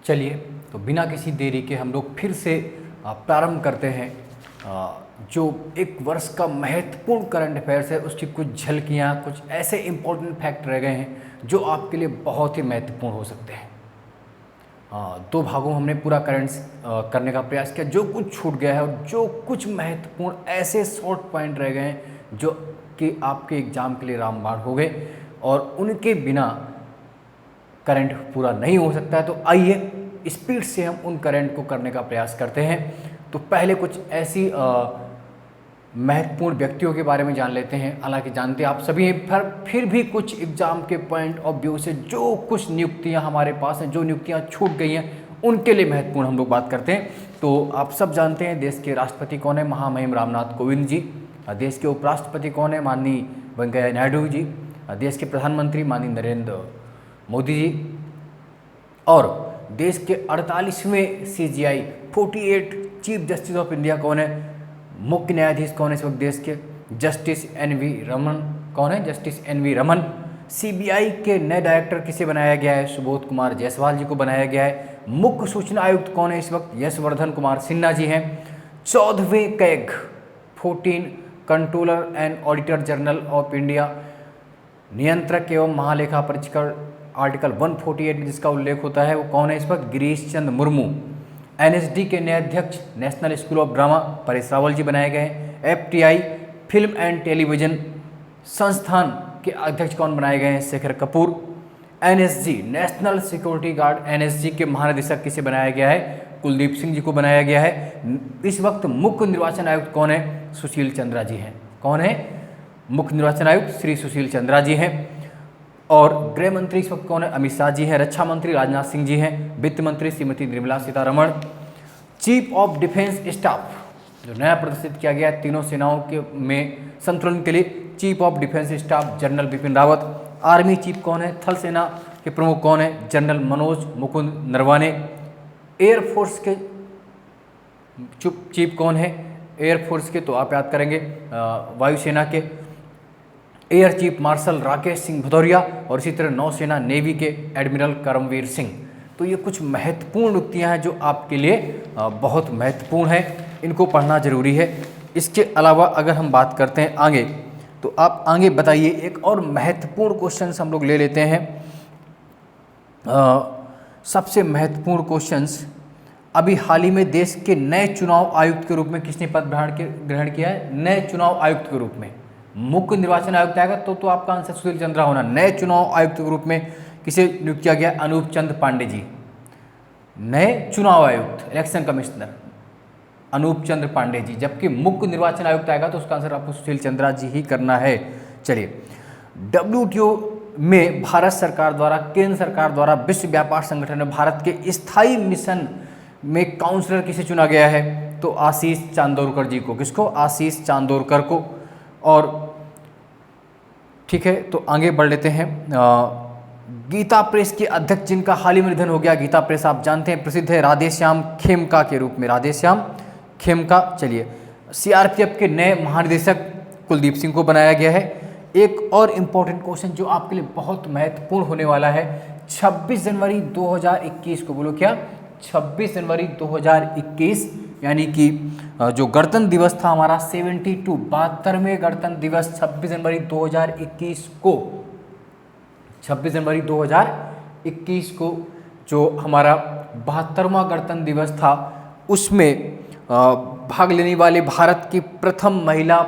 चलिए, तो बिना किसी देरी के हम लोग फिर से प्रारंभ करते हैं। जो एक वर्ष का महत्वपूर्ण करंट अफेयर्स है उसकी कुछ झलकियाँ, कुछ ऐसे इम्पोर्टेंट फैक्ट रह गए हैं जो आपके लिए बहुत ही महत्वपूर्ण हो सकते हैं। दो भागों में हमने पूरा करंट्स करने का प्रयास किया। जो कुछ छूट गया है और जो कुछ महत्वपूर्ण ऐसे शॉर्ट पॉइंट रह गए हैं जो कि आपके एग्जाम के लिए रामबाण हो गए और उनके बिना करंट पूरा नहीं हो सकता है। तो आइए स्पीड से हम उन करंट को करने का प्रयास करते हैं। तो पहले कुछ ऐसी महत्वपूर्ण व्यक्तियों के बारे में जान लेते हैं। हालांकि जानते आप सभी हैं, पर फिर भी कुछ एग्जाम के पॉइंट ऑफ व्यू से जो कुछ नियुक्तियां हमारे पास हैं, जो नियुक्तियां छूट गई हैं, उनके लिए महत्वपूर्ण हम लोग बात करते हैं। तो आप सब जानते हैं देश के राष्ट्रपति कौन है, महामहिम रामनाथ कोविंद जी। देश के उपराष्ट्रपति कौन है, माननीय वेंकैया नायडू जी। देश के प्रधानमंत्री माननीय नरेंद्र मोदी जी। और देश के 48वें CJI 48 chief justice of India कौन है, मुख्य न्यायाधीश कौन है इस वक्त देश के, जस्टिस NV रमन कौन है, जस्टिस NV रमन। CBI के नए डायरेक्टर किसे बनाया गया है, सुबोध कुमार जायसवाल जी को बनाया गया है। मुख्य सूचना आयुक्त कौन है इस वक्त, यशवर्धन कुमार सिन्हा जी हैं। 14वें CAG 14 Controller and Auditor General of India, नियंत्रक एवं महालेखा परीक्षक आर्टिकल 148 में जिसका उल्लेख होता है वो कौन है इस वक्त, गिरीश चंद्र मुर्मू। NSD के नए अध्यक्ष National School of Drama Paresh Rawal ji बनाए गए हैं। FTI फिल्म एंड टेलीविजन संस्थान के अध्यक्ष कौन बनाए गए हैं, Shekhar Kapoor. NSG national security guard NSG के महानिदेशक किसे बनाया गया है, कुलदीप सिंह जी को बनाया गया है। इस वक्त मुख्य निर्वाचन आयुक्त कौन है, सुशील चंद्रा जी हैं। कौन है मुख्य निर्वाचन आयुक्त, श्री सुशील चंद्रा जी हैं। और गृह मंत्री इस वक्त कौन है, अमित शाह जी हैं। रक्षा मंत्री राजनाथ सिंह जी हैं। वित्त मंत्री Shrimati Nirmala Sitharaman. Chief of defence staff जो नया प्रदर्शित किया गया है तीनों सेनाओं के में संतुलन के लिए, chief of defence staff general Bipin Rawat. Army chief कौन है, थल सेना के प्रमुख कौन है, जनरल मनोज मुकुंद नरवाने। एयरफोर्स के चीफ कौन है, एयरफोर्स के तो आप याद करेंगे वायुसेना के air chief marshal Rakesh Singh Bhadauria. और इसी तरह नौसेना नेवी के एडमिरल करमवीर सिंह। तो ये कुछ महत्वपूर्ण नियुक्तियां हैं जो आपके लिए बहुत महत्वपूर्ण है, इनको पढ़ना जरूरी है। इसके अलावा अगर हम बात करते हैं आगे, तो आप आगे बताइए। एक और महत्वपूर्ण क्वेश्चन हम लोग ले लेते हैं। सबसे महत्वपूर्ण क्वेश्चंस, अभी हाल ही में देश के नए चुनाव आयुक्त के रूप में किसने पद ग्रहण किया है, नए चुनाव आयुक्त के रूप में। मुख्य निर्वाचन आयुक्त आएगा तो आपका आंसर सुशील चंद्रा होना। नए चुनाव आयुक्त के रूप में किसे नियुक्त किया गया, अनूप चंद्र पांडे जी। नए चुनाव आयुक्त, इलेक्शन कमिश्नर अनूप चंद्र पांडे जी। जबकि मुख्य निर्वाचन आयुक्त आएगा तो उसका आंसर आपको सुशील चंद्रा जी ही करना है। चलिए, WTO में भारत सरकार द्वारा, केंद्र सरकार द्वारा विश्व व्यापार संगठन में भारत के स्थायी मिशन में काउंसलर किसे चुना गया है, तो आशीष चांदोरकर जी को। किसको, आशीष चांदोरकर को। और ठीक है, तो आगे बढ़ लेते हैं। गीता प्रेस के अध्यक्ष जिनका हाल ही में निधन हो गया, गीता प्रेस आप जानते हैं प्रसिद्ध है राधेश्याम खेमका के रूप में, राधेश्याम खेमका। चलिए, CRPF के नए महानिदेशक कुलदीप सिंह को बनाया गया है। एक और इम्पोर्टेंट क्वेश्चन जो आपके लिए बहुत महत्वपूर्ण होने वाला है, 26 जनवरी 2021 को, बोलो क्या, 26 जनवरी 2021 यानी कि जो गणतंत्र दिवस था हमारा 72वें गणतंत्र दिवस 26 जनवरी 2021 को, 26 जनवरी 2021 को जो हमारा 72वां गणतंत्र दिवस था, उसमें भाग लेने वाले भारत की प्रथम महिला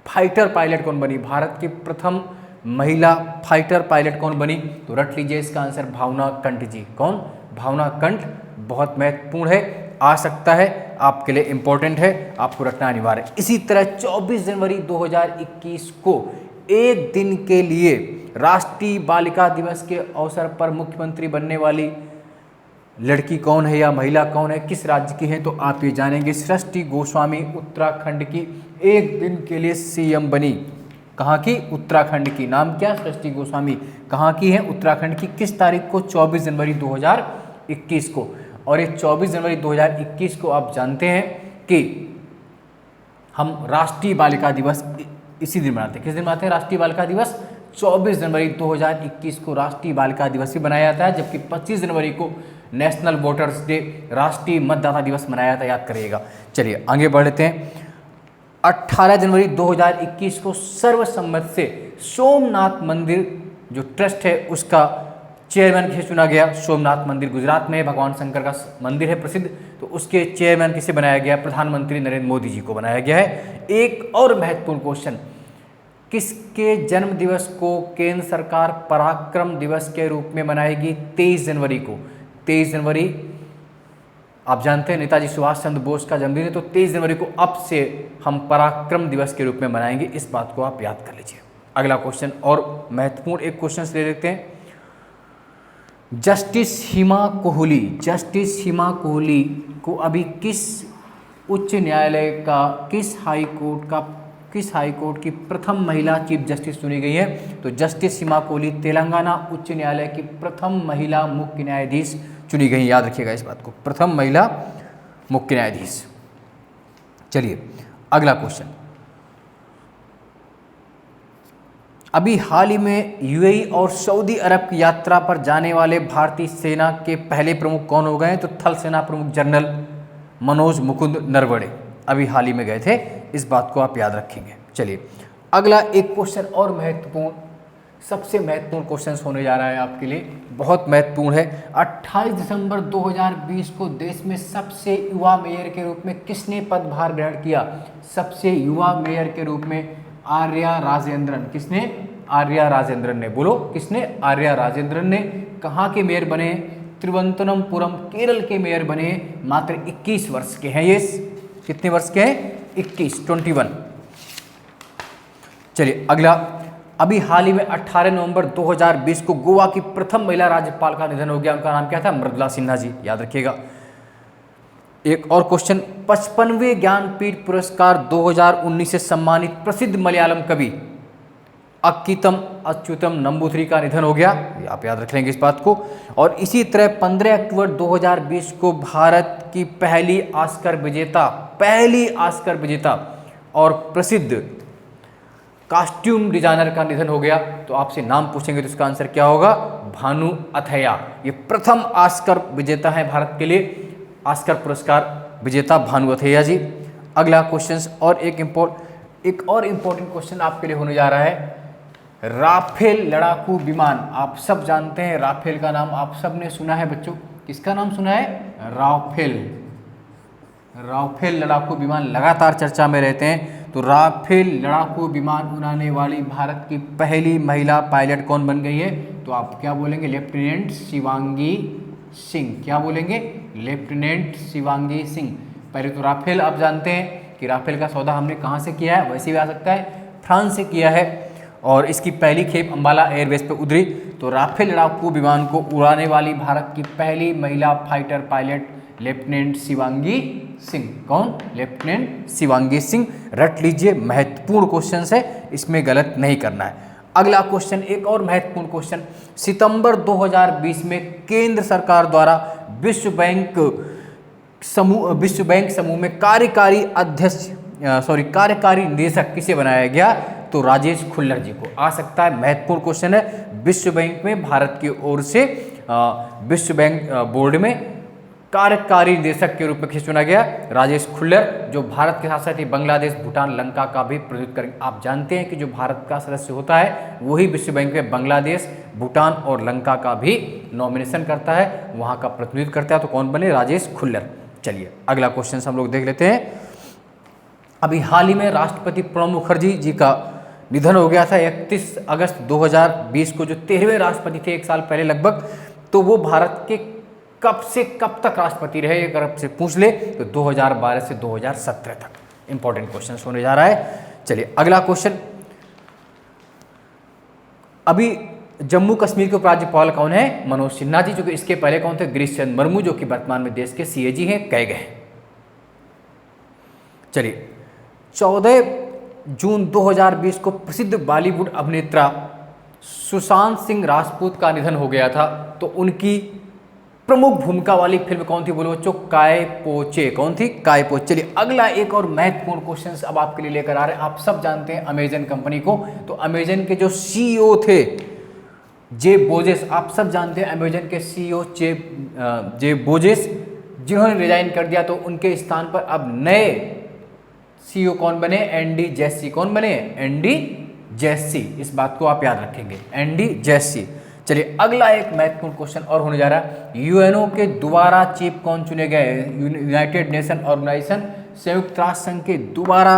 फाइटर पायलट कौन बनी, भारत की प्रथम महिला फाइटर पायलट कौन बनी, तो रट लीजिए इसका आंसर भावना कंठ जी। कौन, भावना कंठ। बहुत महत्वपूर्ण है, आ सकता है, आपके लिए इंपॉर्टेंट है, आपको रखना अनिवार्य है। इसी तरह 24 जनवरी 2021 को एक दिन के लिए राष्ट्रीय बालिका दिवस के अवसर पर मुख्यमंत्री बनने वाली लड़की कौन है या महिला कौन है, किस राज्य की है, तो आप ये जानेंगे। सृष्टि गोस्वामी उत्तराखंड की एक दिन के लिए CM बनी। कहाँ की, उत्तराखंड की। नाम क्या, सृष्टि गोस्वामी। कहाँ की है, उत्तराखंड की। किस तारीख को, 24 जनवरी 2021 को। और ये 24 जनवरी 2021 को आप जानते हैं कि हम राष्ट्रीय बालिका दिवस इसी दिन मनाते हैं। किस दिन मनाते हैं राष्ट्रीय बालिका दिवस, 24 जनवरी 2021 को राष्ट्रीय बालिका दिवस भी मनाया जाता है, जबकि 25 जनवरी को नेशनल वोटर्स डे, राष्ट्रीय मतदाता दिवस मनाया जाता है, याद करिएगा। चलिए आगे बढ़ लेते हैं। 18 जनवरी 2021 को सर्वसम्मति से सोमनाथ मंदिर जो ट्रस्ट है उसका चेयरमैन किसे चुना गया? सोमनाथ मंदिर गुजरात में भगवान शंकर का मंदिर है प्रसिद्ध, तो उसके चेयरमैन किसे बनाया गया? प्रधानमंत्री नरेंद्र मोदी जी को बनाया गया है। एक और महत्वपूर्ण क्वेश्चन, किसके जन्म दिवस को केंद्र सरकार पराक्रम दिवस के रूप में मनाएगी? 23 जनवरी को। 23 जनवरी आप जानते हैं नेताजी सुभाष चंद्र बोस का जन्मदिन है, तो 23 जनवरी को अब से हम पराक्रम दिवस के रूप में मनाएंगे, इस बात को आप याद कर लीजिए। अगला क्वेश्चन और महत्वपूर्ण एक क्वेश्चन ले लेते हैं। जस्टिस हिमा कोहली को अभी किस उच्च न्यायालय का, किस हाई कोर्ट की प्रथम महिला चीफ जस्टिस चुनी गई है? तो जस्टिस हिमा कोहली तेलंगाना उच्च न्यायालय की प्रथम महिला मुख्य न्यायाधीश चुनी गई, याद रखिएगा इस बात को, प्रथम महिला मुख्य न्यायाधीश। चलिए अगला क्वेश्चन, अभी हाल ही में यूएई और सऊदी अरब की यात्रा पर जाने वाले भारतीय सेना के पहले प्रमुख कौन हो गए? तो थल सेना प्रमुख जनरल मनोज मुकुंद नरवणे अभी हाल ही में गए थे, इस बात को आप याद रखेंगे। चलिए अगला एक क्वेश्चन और महत्वपूर्ण, सबसे महत्वपूर्ण क्वेश्चन होने जा रहा है आपके लिए, बहुत महत्वपूर्ण है। 28 दिसंबर 2020 को देश में सबसे युवा मेयर के रूप में किसने पदभार ग्रहण किया? सबसे युवा मेयर के रूप में आर्या राजेंद्रन। किसने? आर्या राजेंद्रन ने। बोलो किसने? आर्या राजेंद्रन ने। कहाँ के मेयर बने? तिरुवनंतपुरम केरल के मेयर बने। मात्र 21 वर्ष के हैं ये। कितने वर्ष के हैं? 21। चलिए अगला, अभी हाल ही में 18 नवंबर 2020 को गोवा की प्रथम महिला राज्यपाल का निधन हो गया, उनका नाम क्या था? मृदुला सिन्हा जी, याद रखिएगा। एक और क्वेश्चन, 55वें ज्ञानपीठ पुरस्कार 2019 से सम्मानित प्रसिद्ध मलयालम कवि अक्कीतम अच्युतम नंबूथरी का निधन हो गया, आप याद रख लेंगे इस बात को। और इसी तरह 15 अक्टूबर 2020 को भारत की पहली ऑस्कर विजेता और प्रसिद्ध कॉस्ट्यूम डिजाइनर का निधन हो गया। तो आपसे नाम पूछेंगे तो इसका आंसर क्या होगा? भानु अथैया। ये प्रथम ऑस्कर विजेता है भारत के लिए, ऑस्कर पुरस्कार विजेता भानु अथैया जी। अगला क्वेश्चन और एक और इम्पोर्टेंट क्वेश्चन आपके लिए होने जा रहा है। राफेल लड़ाकू विमान, आप सब जानते हैं, राफेल का नाम आप सब ने सुना है बच्चों। किसका नाम सुना है? राफेल लड़ाकू विमान लगातार चर्चा में रहते हैं। तो राफेल लड़ाकू विमान उड़ाने वाली भारत की पहली महिला पायलट कौन बन गई है? तो आप क्या बोलेंगे? लेफ्टिनेंट शिवांगी सिंह। क्या बोलेंगे? लेफ्टिनेंट शिवांगी सिंह। पहले तो राफेल आप जानते हैं कि राफेल का सौदा हमने कहाँ से किया है? वैसे भी आ सकता है, फ्रांस से किया है, और इसकी पहली खेप अंबाला एयरबेस पर उतरी। तो राफेल लड़ाकू विमान को उड़ाने वाली भारत की पहली महिला fighter pilot lieutenant Shivangi Singh. कौन? लेफ्टिनेंट शिवांगी सिंह। रट लीजिए, महत्वपूर्ण क्वेश्चन है, इसमें गलत नहीं करना है। अगला क्वेश्चन, एक और महत्वपूर्ण क्वेश्चन, सितंबर 2020 में केंद्र सरकार द्वारा विश्व बैंक समूह में कार्यकारी निदेशक किसे बनाया गया? तो राजेश खुल्लर जी को। आ सकता है, महत्वपूर्ण क्वेश्चन है। विश्व बैंक में भारत की ओर से विश्व बैंक बोर्ड में कार्यकारी निदेशक के रूप में किसे चुना गया? राजेश खुल्लर, जो भारत के साथ साथ ही बांग्लादेश, भूटान, लंका का भी प्रतिनिधित्व करेंगे। आप जानते हैं कि जो भारत का सदस्य होता है वही विश्व बैंक में बांग्लादेश, भूटान और लंका का भी नॉमिनेशन करता है, वहाँ का प्रतिनिधित्व करता है। तो कौन बने? राजेश खुल्लर। चलिए अगला क्वेश्चन हम लोग देख लेते हैं। अभी हाल ही में राष्ट्रपति प्रणब मुखर्जी जी का निधन हो गया था 31 अगस्त 2020 को, जो 13वें राष्ट्रपति थे, एक साल पहले लगभग। तो वो भारत के कब से कब तक राष्ट्रपति रहे, अगर आपसे पूछ ले तो 2012 से 2017 तक। इंपॉर्टेंट क्वेश्चन होने जा रहा है। चलिए अगला क्वेश्चन, अभी जम्मू कश्मीर के उपराज्यपाल कौन है? मनोज सिन्हा जी। जो कि इसके पहले कौन थे? गिरीश चंद्र मुर्मू, जो कि वर्तमान में देश के सीएजी हैं, कहे गए। चलिए 14 जून 2020 को प्रसिद्ध बॉलीवुड अभिनेता सुशांत सिंह राजपूत का निधन हो गया था। तो उनकी प्रमुख भूमिका वाली फिल्म कौन थी बोलो बच्चों? काय पोचे। कौन थी? काय पोचे। चलिए अगला एक और महत्वपूर्ण क्वेश्चन अब आपके लिए लेकर आ रहे हैं। आप सब जानते हैं अमेजन कंपनी को, तो अमेजन के जो सीईओ थे जेफ बोजेस, आप सब जानते हैं अमेजन के सीईओ जेफ बोजेस, जिन्होंने रिजाइन कर दिया, तो उनके स्थान पर अब नए सीईओ कौन बने? Andy Jassy. कौन बने? Andy Jassy. इस बात को आप याद रखेंगे, एंडी जेसी। चलिए अगला एक महत्वपूर्ण क्वेश्चन और होने जा रहा है, यूएनओ के दोबारा चीफ कौन चुने गए? यूनाइटेड नेशन ऑर्गेनाइजेशन, संयुक्त राष्ट्र संघ के दोबारा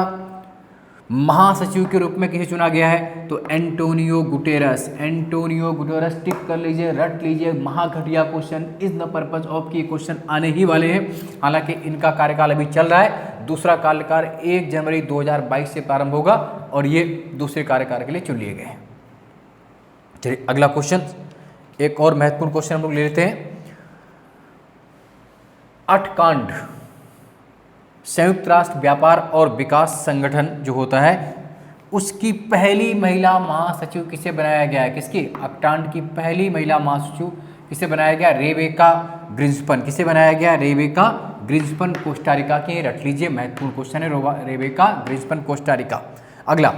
महासचिव के रूप में किसे चुना गया है? तो Antonio Guterres. Antonio Guterres, tick कर लीजिए, रट लीजिए, महाघटिया question, is the purpose of की क्वेश्चन आने ही वाले हैं। हालांकि इनका कार्यकाल अभी चल रहा है, दूसरा कार्यकाल 1 जनवरी 2022 से प्रारंभ होगा और ये दूसरे कार्यकाल के लिए चुन लिए गए हैं। चलिए अगला क्वेश्चन, एक और महत्वपूर्ण क्वेश्चन हम लोग ले लेते हैं। अटकांड, संयुक्त राष्ट्र व्यापार और विकास संगठन जो होता है, उसकी पहली महिला महासचिव किसे बनाया गया है? किसकी? अटकांड की पहली महिला महासचिव किसे बनाया गया? रेबेका ग्रिंस्पन। किसे बनाया गया? रेबेका ग्रिंस्पन, कोस्टारिका की। रख लीजिए, महत्वपूर्ण क्वेश्चन है, रेबेका ग्रिंस्पन, कोस्टारिका। अगला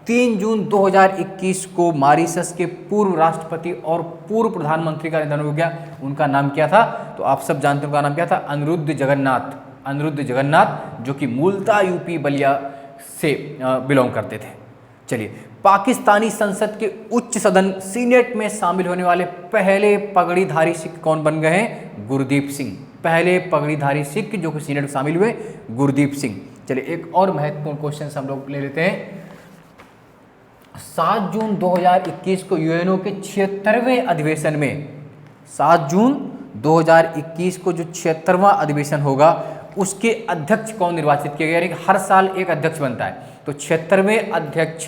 3 जून 2021 को मॉरीशस के पूर्व राष्ट्रपति और पूर्व प्रधानमंत्री का निधन हो गया। उनका नाम क्या था? तो आप सब जानते हैं उनका नाम क्या था? अनिरुद्ध जगन्नाथ। अनिरुद्ध जगन्नाथ, जो कि मूलतः यूपी बलिया से बिलोंग करते थे। चलिए, पाकिस्तानी संसद के उच्च सदन सीनेट में शामिल होने वाले पहले पगड़ीधारी सिख कौन बन गए हैं? गुरदीप सिंह। पहले पगड़ीधारी सिख जो कि सीनेट में शामिल हुए, गुरदीप सिंह। चलिए एक और महत्वपूर्ण क्वेश्चन हम लोग ले लेते हैं। 7 जून 2021 को यूएनओ के 76वें अधिवेशन में, 7 जून 2021 को जो 76वां अधिवेशन होगा, उसके अध्यक्ष कौन निर्वाचित किया गया? यानी कि हर साल एक अध्यक्ष बनता है, तो 76वें अध्यक्ष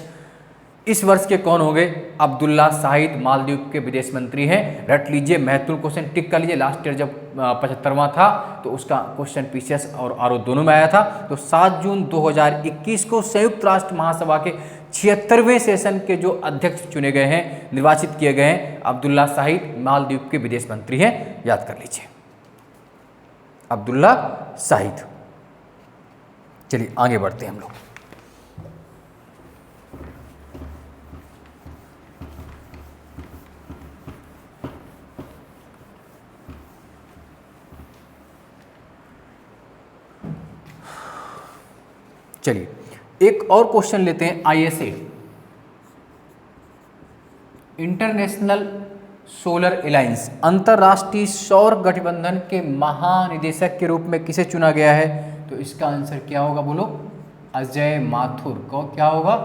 इस वर्ष के कौन होंगे? अब्दुल्ला शाहिद, मालदीव के विदेश मंत्री हैं। रट लीजिए, महत्वपूर्ण क्वेश्चन, टिक कर लीजिए। लास्ट ईयर जब 75वां था तो उसका क्वेश्चन पीसीएस और आरओ दोनों में आया था। तो 7 जून 2021 को संयुक्त राष्ट्र महासभा के 76वें सेशन के जो अध्यक्ष चुने गए हैं, निर्वाचित किए गए हैं, अब्दुल्ला शाहिद, मालदीव के विदेश मंत्री हैं, याद कर लीजिए, अब्दुल्ला शाहिद। चलिए आगे बढ़ते हैं हम लोग। चलिए एक और क्वेश्चन लेते हैं। आईएसए, इंटरनेशनल सोलर अलायंस, अंतर्राष्ट्रीय सौर गठबंधन के महानिदेशक के रूप में किसे चुना गया है? तो इसका आंसर क्या होगा बोलो? अजय माथुर। को क्या होगा?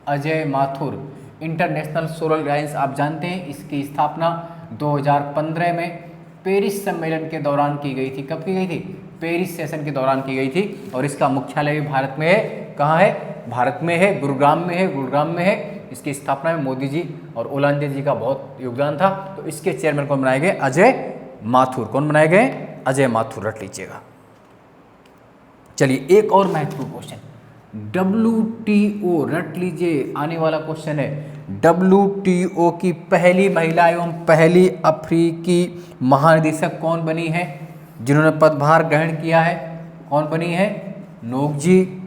Ajay Mathur. International solar alliance आप जानते हैं, इसकी स्थापना 2015 में पेरिस सम्मेलन के दौरान की गई थी। कब की गई थी? पेरिस सेशन के दौरान की गई थी। और इसका मुख्यालय भी भारत में है। कहाँ है? भारत में है, गुरुग्राम में है। गुरुग्राम में है। इसकी स्थापना में मोदी जी और ओलांडे जी का बहुत योगदान था। तो इसके चेयरमैन कौन बनाए गए? अजय माथुर। कौन बनाए गए? अजय माथुर, रट लीजिएगा। चलिए एक और महत्वपूर्ण क्वेश्चन, WTO, रट लीजिए, आने वाला क्वेश्चन है। WTO की पहली महिला एवं पहली अफ्रीकी महानिदेशक कौन बनी है, जिन्होंने पदभार ग्रहण किया है? कौन बनी है? नोग्जी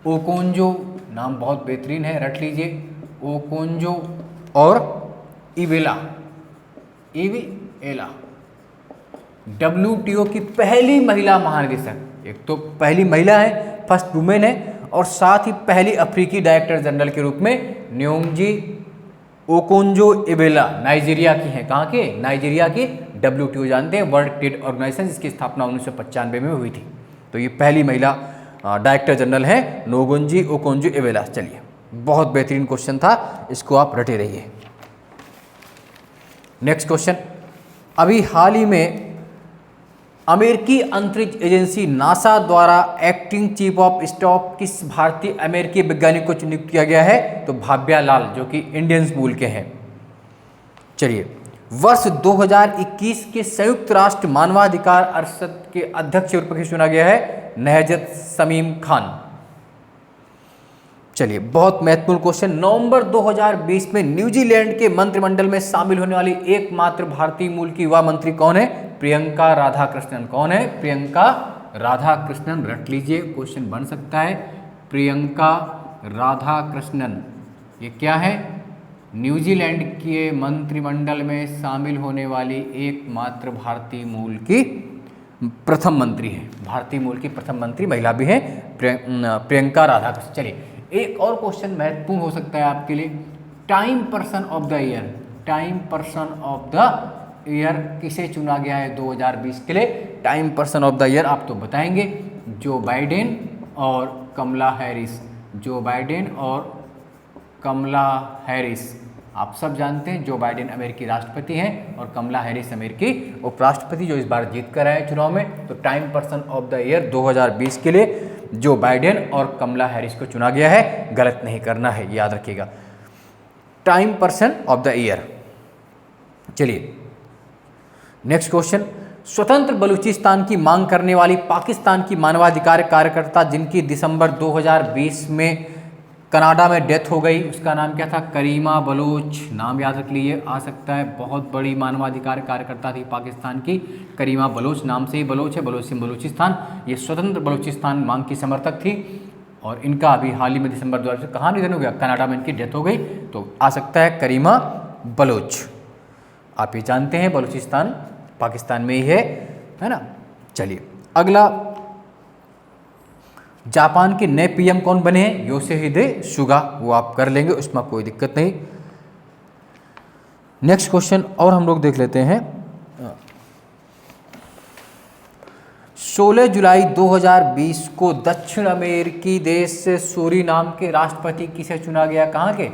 ओकोंजो, नाम बहुत बेहतरीन है, रट लीजिए, ओकोंजो और इवेला। WTO की पहली महिला महानिदेशक, एक तो पहली महिला है, फर्स्ट वुमेन है, और साथ ही पहली अफ्रीकी डायरेक्टर जनरल के रूप में न्योंगजी ओकोंजो इवेला, नाइजीरिया की हैं। कहाँ के? नाइजीरिया की। WTO जानते हैं, वर्ल्ड ट्रेड ऑर्गेनाइजेशन, जिसकी स्थापना 1995 में हुई थी। तो ये पहली महिला डायरेक्टर जनरल है, नोगोंजी ओकोंजो इवेला। चलिए बहुत बेहतरीन क्वेश्चन था, इसको आप रटे रहिए। नेक्स्ट क्वेश्चन, अभी हाल ही में अमेरिकी अंतरिक्ष एजेंसी नासा द्वारा एक्टिंग चीफ ऑफ स्टाफ किस भारतीय अमेरिकी वैज्ञानिक को नियुक्त किया गया है? तो भाव्या लाल, जो कि इंडियंस मूल के हैं। चलिए, वर्ष 2021 के संयुक्त राष्ट्र मानवाधिकार परिषद के अध्यक्ष रूप में चुना गया है? नहजत शमीम खान। चलिए बहुत महत्वपूर्ण क्वेश्चन, नवंबर 2020 में न्यूजीलैंड के मंत्रिमंडल में शामिल होने वाली एकमात्र भारतीय मूल की युवा मंत्री कौन है? प्रियंका राधाकृष्णन। कौन है? प्रियंका राधाकृष्णन। रट लीजिए, क्वेश्चन बन सकता है। प्रियंका राधाकृष्णन ये क्या है? न्यूजीलैंड के मंत्रिमंडल में शामिल होने वाली एकमात्र भारतीय मूल की प्रथम मंत्री है। भारतीय मूल की प्रथम मंत्री महिला भी है प्रियंका राधाकृष्णन। चलिए एक और क्वेश्चन महत्वपूर्ण हो सकता है आपके लिए। Time person of the year, time person of the year किसे चुना गया है 2020 के लिए? Time person of the year आप तो बताएंगे, जो बाइडेन और कमला हैरिस। जो बाइडेन और कमला हैरिस, आप सब जानते हैं जो बाइडेन अमेरिकी राष्ट्रपति हैं और कमला हैरिस अमेरिकी उपराष्ट्रपति, जो इस बार जीत कर आए चुनाव में। तो time person of the year 2020 के लिए जो बाइडेन और कमला हैरिस को चुना गया है। गलत नहीं करना है, याद रखिएगा, time person of the year. चलिए नेक्स्ट क्वेश्चन। स्वतंत्र बलूचिस्तान की मांग करने वाली पाकिस्तान की मानवाधिकार कार्यकर्ता जिनकी दिसंबर 2020 में कनाडा में डेथ हो गई, उसका नाम क्या था? करीमा बलोच। नाम याद रख लीजिए, आ सकता है। बहुत बड़ी मानवाधिकार कार्यकर्ता थी पाकिस्तान की, करीमा बलोच। नाम से ही बलोच है, बलोच से बलूचिस्तान। ये स्वतंत्र बलूचिस्तान मांग की समर्थक थी और इनका अभी हाल ही में दिसंबर 2000 से कहाँ निधन हो गया? कनाडा में इनकी डेथ हो गई। तो आ सकता है करीमा बलोच। आप ये जानते हैं बलूचिस्तान पाकिस्तान में ही है ना। चलिए अगला, जापान के नए पीएम कौन बने हैं? Yoshihide Suga. वो आप कर लेंगे, उसमें कोई दिक्कत नहीं। नेक्स्ट क्वेश्चन और हम लोग देख लेते हैं। 16 जुलाई 2020 को दक्षिण अमेरिकी देश सूरीनाम के राष्ट्रपति किसे चुना गया? कहाँ के?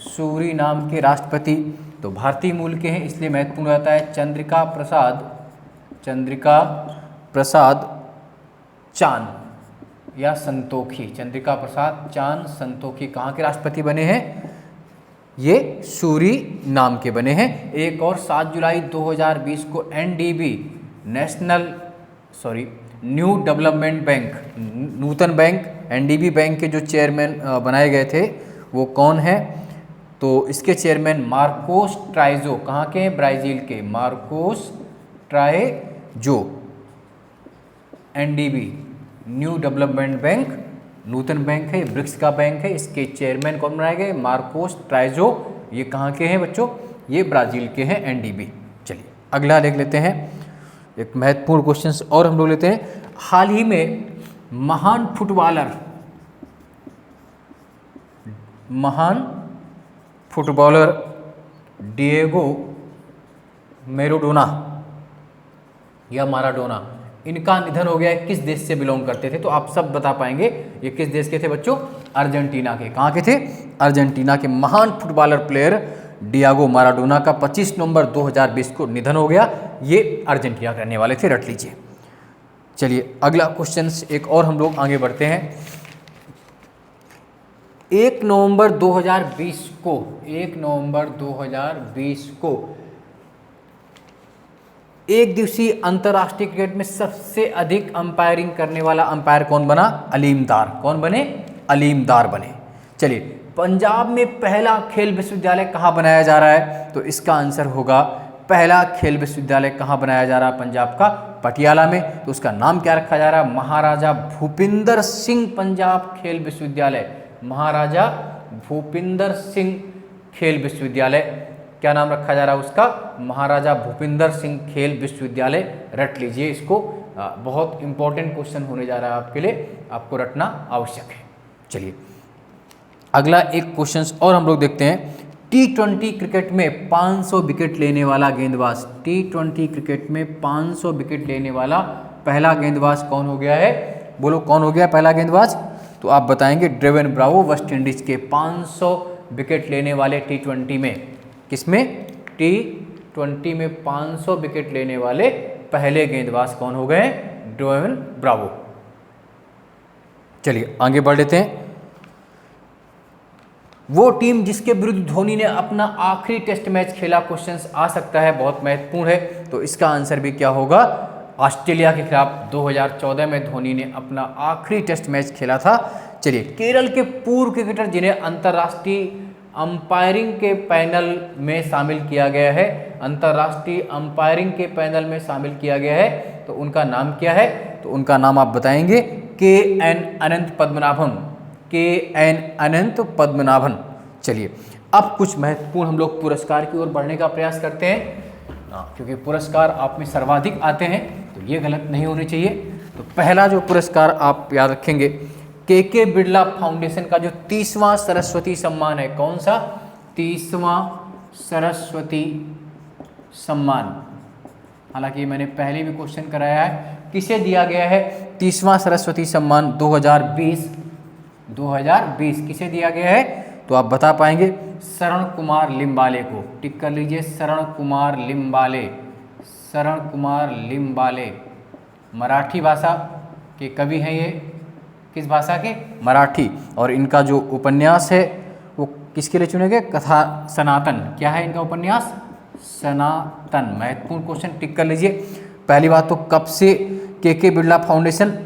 सूरीनाम के राष्ट्रपति। तो भारतीय मूल के हैं इसलिए महत्वपूर्ण रहता है। चंद्रिका प्रसाद चान या संतोखी। चंद्रिका प्रसाद चान संतोखी कहाँ के राष्ट्रपति बने हैं? ये सूरीनाम के बने हैं। एक और 7 जुलाई 2020 को एनडीबी न्यू डेवलपमेंट बैंक, नूतन बैंक, एनडीबी बैंक के जो चेयरमैन बनाए गए थे वो कौन है? तो इसके चेयरमैन मार्कोस ट्राइजो। कहाँ के? ब्राज़ील के Marcos Troyjo. NDB New Development Bank नूतन बैंक है, ब्रिक्स का बैंक है। इसके चेयरमैन कौन बनाए गए? Marcos Troyjo. ये कहाँ के हैं बच्चों? ये ब्राज़ील के हैं, एनडीबी। चलिए अगला देख लेते हैं, एक महत्वपूर्ण क्वेश्चन और हम लोग लेते हैं। हाल ही में महान फुटबॉलर डिएगो माराडोना, इनका निधन हो गया है। किस देश से बिलोंग करते थे? तो आप सब बता पाएंगे ये किस देश के थे बच्चों? अर्जेंटीना के। कहाँ के थे? अर्जेंटीना के। महान फुटबॉलर प्लेयर डिएगो माराडोना का 25 नवंबर 2020 को निधन हो गया। ये अर्जेंटीना के रहने वाले थे, रट लीजिए। चलिए अगला क्वेश्चन एक और हम लोग आगे बढ़ते हैं। 1 नवंबर 2020 को एक दिवसीय अंतर्राष्ट्रीय क्रिकेट में सबसे अधिक अंपायरिंग करने वाला अंपायर कौन बना? अलीम दार। कौन बने? अलीम दार बने। चलिए पंजाब में पहला खेल विश्वविद्यालय कहाँ बनाया जा रहा है? तो इसका आंसर होगा, पहला खेल विश्वविद्यालय कहाँ बनाया जा रहा है? पंजाब का पटियाला में। तो उसका नाम क्या रखा जा रहा है? महाराजा भूपिंदर सिंह पंजाब खेल विश्वविद्यालय। महाराजा भूपिंदर सिंह खेल विश्वविद्यालय। क्या नाम रखा जा रहा है उसका? महाराजा भूपिंदर सिंह खेल विश्वविद्यालय। रट लीजिए इसको, बहुत इंपॉर्टेंट क्वेश्चन होने जा रहा है आपके लिए, आपको रटना आवश्यक है। चलिए अगला एक क्वेश्चन और हम लोग देखते हैं। T20 क्रिकेट में 500 विकेट लेने वाला गेंदबाज, T20 क्रिकेट में 500 विकेट लेने वाला पहला गेंदबाज कौन हो गया है? बोलो कौन हो गया पहला गेंदबाज? तो आप बताएंगे ड्रेवन ब्रावो, वेस्ट इंडीज के। 500 विकेट लेने वाले T20 में, किसमें? T20 में 500 विकेट लेने वाले पहले गेंदबाज कौन हो गए? ड्रेवन ब्रावो। चलिए आगे बढ़ लेते हैं। वो टीम जिसके विरुद्ध धोनी ने अपना आखिरी टेस्ट मैच खेला, क्वेश्चंस आ सकता है, बहुत महत्वपूर्ण है। तो इसका आंसर भी क्या होगा? ऑस्ट्रेलिया के खिलाफ 2014 में धोनी ने अपना आखिरी टेस्ट मैच खेला था। चलिए केरल के पूर्व क्रिकेटर जिन्हें अंतर्राष्ट्रीय अंपायरिंग के पैनल में शामिल किया गया है, अंतर्राष्ट्रीय अंपायरिंग के पैनल में शामिल किया गया है, तो उनका नाम क्या है? तो उनका नाम आप बताएंगे के.एन. अनंत पद्मनाभन, के.एन. अनंत पद्मनाभन। चलिए अब कुछ महत्वपूर्ण हम लोग पुरस्कार की ओर बढ़ने का प्रयास करते हैं, क्योंकि पुरस्कार आप में सर्वाधिक आते हैं तो ये गलत नहीं होने चाहिए। तो पहला जो पुरस्कार आप याद रखेंगे, के बिरला फाउंडेशन का जो 30वां सरस्वती सम्मान है, कौन सा? 30वां सरस्वती सम्मान। हालांकि मैंने पहले भी क्वेश्चन कराया है, किसे दिया गया है 30वां सरस्वती सम्मान 2020? 2020 किसे दिया गया है? तो आप बता पाएंगे, शरण कुमार लिम्बाले को। टिक कर लीजिए, शरण कुमार लिम्बाले। शरण कुमार लिम्बाले मराठी भाषा के कवि हैं ये। किस भाषा के? मराठी। और इनका जो उपन्यास है वो किसके लिए चुने गए? कथा सनातन। क्या है इनका उपन्यास? सनातन। महत्वपूर्ण क्वेश्चन, टिक कर लीजिए। पहली बात तो कब से के बिरला फाउंडेशन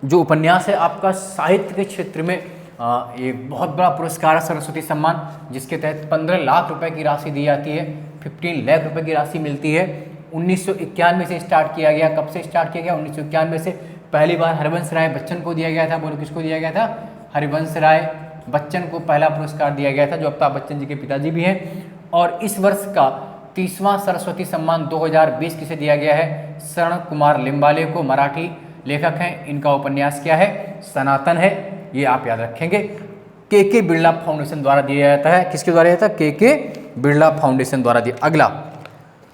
जो उपन्यास है आपका साहित्य के क्षेत्र में एक बहुत बड़ा पुरस्कार है, सरस्वती सम्मान, जिसके तहत 15 लाख रुपए की राशि दी जाती है, 15 लाख रुपए की राशि मिलती है। 1991 से स्टार्ट किया गया। कब से स्टार्ट किया गया? 1991 से। पहली बार हरिवंश राय बच्चन को दिया गया था। बोलो किसको दिया गया था? हरिवंश राय बच्चन को पहला पुरस्कार दिया गया था, जो अमिताभ बच्चन जी के पिताजी भी हैं। और इस वर्ष का 30वां सरस्वती सम्मान 2020 किसे दिया गया है? शरण कुमार लिम्बाले को। मराठी लेखक हैं। इनका उपन्यास क्या है? सनातन है। ये आप याद रखेंगे। के बिरला फाउंडेशन द्वारा दिया जाता है। किसके द्वारा दिया जाता है? के बिरला फाउंडेशन द्वारा दिया। अगला,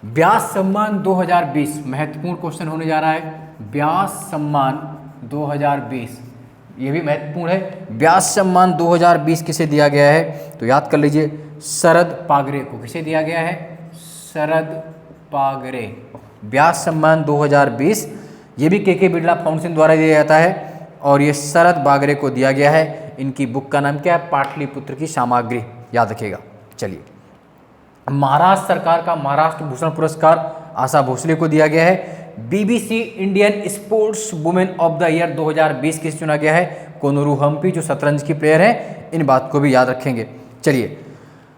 व्यास सम्मान 2020। महत्वपूर्ण क्वेश्चन होने जा रहा है। व्यास सम्मान 2020 ये भी महत्वपूर्ण है। व्यास सम्मान 2020 किसे दिया गया है? तो याद कर लीजिए, शरद पागरे को। किसे दिया गया है? शरद पागरे। व्यास सम्मान 2020 ये भी के बिरला फाउंडेशन द्वारा दिया जाता है, और ये शरद बागरे को दिया गया है। इनकी बुक का नाम क्या है? पाटलिपुत्र की सामग्री। याद रखिएगा। चलिए, महाराष्ट्र सरकार का महाराष्ट्र भूषण पुरस्कार आशा भोसले को दिया गया है। BBC Indian sports women of the year 2020 किसे चुना गया है? कोनोरू हम्पी, जो शतरंज की प्लेयर है। इन बात को भी याद रखेंगे। चलिए,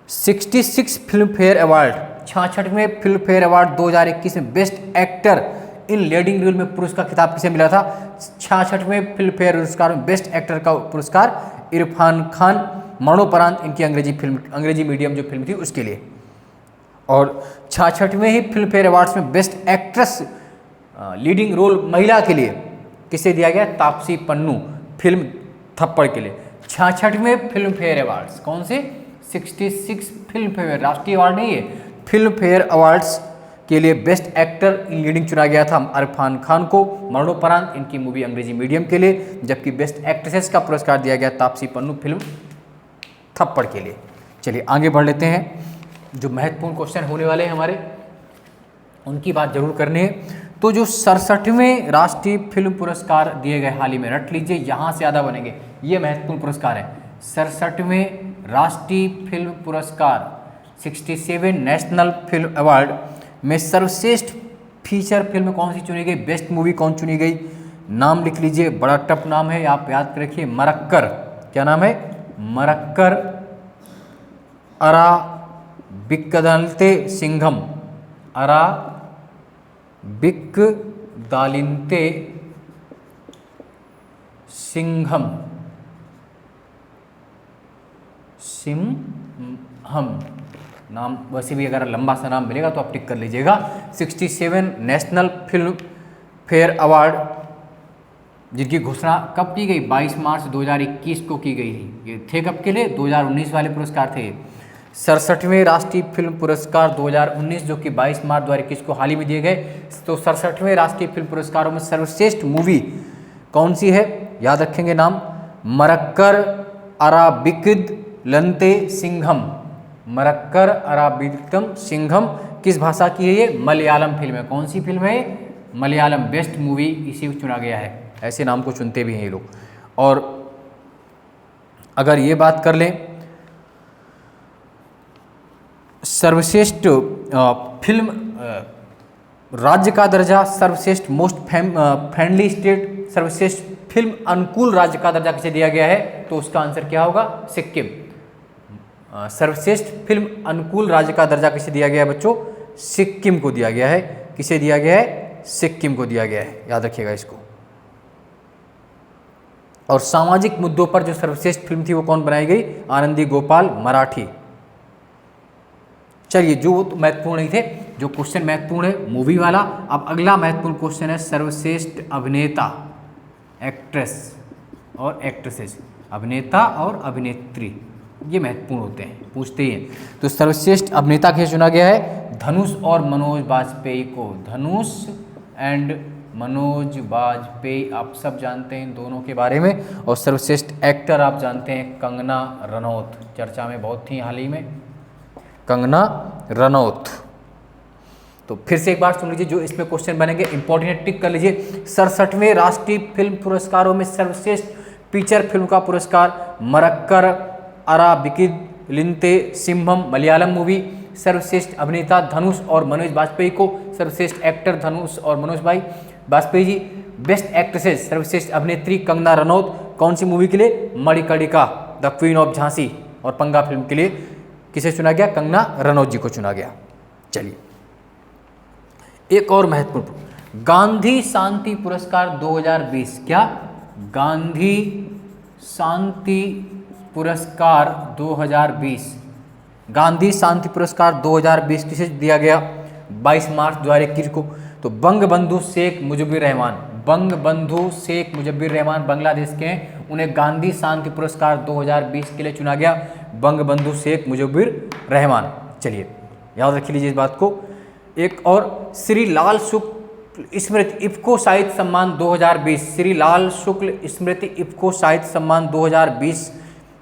66 फिल्म फेयर अवार्ड, 66वें फिल्म फेयर अवार्ड 2021 में best actor in leading role में पुरुष का खिताब किसे मिला था? 66वें फिल्म फेयर पुरस्कार में बेस्ट एक्टर का पुरस्कार इरफान खान, मरणोपरांत इनकी अंग्रेजी मीडियम जो फिल्म थी उसके लिए। और 66वें ही फिल्म फेयर अवार्ड्स में बेस्ट एक्ट्रेस लीडिंग रोल महिला के लिए किसे दिया गया? तापसी पन्नू, फिल्म थप्पड़ के लिए। 66वें फिल्म फेयर अवार्ड्स कौन से? 66 फिल्म फेयर, राष्ट्रीय अवार्ड नहीं है, फिल्म फेयर अवार्ड्स के लिए बेस्ट एक्टर इन लीडिंग चुना गया था इरफान खान को, मरणोपरांत इनकी मूवी अंग्रेजी मीडियम के लिए। जबकि बेस्ट एक्ट्रेसेस का पुरस्कार दिया गया तापसी पन्नू, फिल्म थप्पड़ के लिए। चलिए आगे बढ़ लेते हैं। जो महत्वपूर्ण क्वेश्चन होने वाले हैं हमारे, उनकी बात जरूर करनी है। तो जो 67वें राष्ट्रीय फिल्म पुरस्कार दिए गए हाल ही में, रट लीजिए, यहाँ से ज़्यादा बनेंगे, ये महत्वपूर्ण पुरस्कार है। 67वें राष्ट्रीय फिल्म पुरस्कार, 67 नेशनल फिल्म अवार्ड में सर्वश्रेष्ठ फीचर फिल्म कौन सी चुनी गई? बेस्ट मूवी कौन चुनी गई? नाम लिख लीजिए, बड़ा टफ नाम है, आप याद रखिए, मरक्कर। क्या नाम है? मरक्कर अरा बिक्कदालिते सिंघम, अरा बिक्कदालिते सिंघम, सिंघम नाम। वैसे भी अगर लंबा सा नाम मिलेगा तो आप टिक कर लीजिएगा। 67 नेशनल फिल्म फेयर अवार्ड जिनकी घोषणा कब की गई? 22 मार्च 2021 को की गई थी। ये थे कब के लिए? 2019 वाले पुरस्कार थे। 67वें राष्ट्रीय फिल्म पुरस्कार 2019 जो कि 22 मार्च 2021 को हाल ही में दिए गए। तो 67वें राष्ट्रीय फिल्म पुरस्कारों में सर्वश्रेष्ठ मूवी कौन सी है? याद रखेंगे नाम, मरक्कर अराबिकदलते सिंघम। मरक्कर अराबिकदलते सिंघम किस भाषा की है? ये मलयालम फिल्म है। कौन सी फिल्म है? मलयालम। बेस्ट मूवी इसी को चुना गया है। ऐसे नाम को चुनते भी हैं ये लोग। और अगर ये बात कर लें, सर्वश्रेष्ठ फिल्म राज्य का दर्जा, सर्वश्रेष्ठ मोस्ट फ्रेंडली स्टेट, सर्वश्रेष्ठ फिल्म अनुकूल राज्य का दर्जा किसे दिया गया है? तो उसका आंसर क्या होगा? सिक्किम। सर्वश्रेष्ठ फिल्म अनुकूल राज्य का दर्जा किसे दिया गया है बच्चों? सिक्किम को दिया गया है। किसे दिया गया है? सिक्किम को दिया गया है, याद रखिएगा इसको। और सामाजिक मुद्दों पर जो सर्वश्रेष्ठ फिल्म थी वो कौन बनाई गई? आनंदी गोपाल मराठी। चलिए, जो तो महत्वपूर्ण नहीं थे, जो क्वेश्चन महत्वपूर्ण है मूवी वाला। अब अगला महत्वपूर्ण क्वेश्चन है सर्वश्रेष्ठ अभिनेता, एक्ट्रेस और एक्ट्रेसेस, अभिनेता और अभिनेत्री, ये महत्वपूर्ण होते हैं, पूछते ही हैं। तो सर्वश्रेष्ठ अभिनेता किसे चुना गया है? धनुष और मनोज बाजपेयी को। धनुष एंड मनोज बाजपेयी, आप सब जानते हैं इन दोनों के बारे में। और सर्वश्रेष्ठ एक्टर आप जानते हैं कंगना रनौत, चर्चा में बहुत थी हाल ही में, कंगना रनौत। तो फिर से एक बार सुन लीजिए, जो इसमें क्वेश्चन बनेंगे इंपॉर्टेंट, टिक कर लीजिए। 67वें राष्ट्रीय फिल्म पुरस्कारों में सर्वश्रेष्ठ फीचर फिल्म का पुरस्कार मरक्कर अराबिकिद लिंते सिम्हम मलयालम मूवी। सर्वश्रेष्ठ अभिनेता धनुष और मनोज बाजपेयी को। सर्वश्रेष्ठ एक्टर धनुष और मनोज भाई बाजपेयी जी। बेस्ट एक्ट्रेसेस सर्वश्रेष्ठ अभिनेत्री कंगना रनौत, कौन सी मूवी के लिए? Manikarnika, the queen of Jhansi और पंगा फिल्म के लिए किसे चुना गया? कंगना रनौत जी को चुना गया। चलिए, एक और महत्वपूर्ण, गांधी शांति पुरस्कार 2020, क्या? गांधी शांति पुरस्कार 2020, गांधी शांति पुरस्कार 2020 किसे दिया गया? 22 मार्च 2021 को। तो बंगबंधु शेख मुजिबुर रहमान, बंगबंधु शेख मुजिबुर रहमान बांग्लादेश के हैं, उन्हें गांधी शांति पुरस्कार 2020 के लिए चुना गया, बंगबंधु शेख मुजिबुर रहमान। चलिए, याद रख लीजिए इस बात को। एक और, श्री लाल शुक्ल स्मृति इफ्को साहित्य सम्मान 2020, श्री लाल शुक्ल स्मृति इफ्को साहित्य सम्मान 2020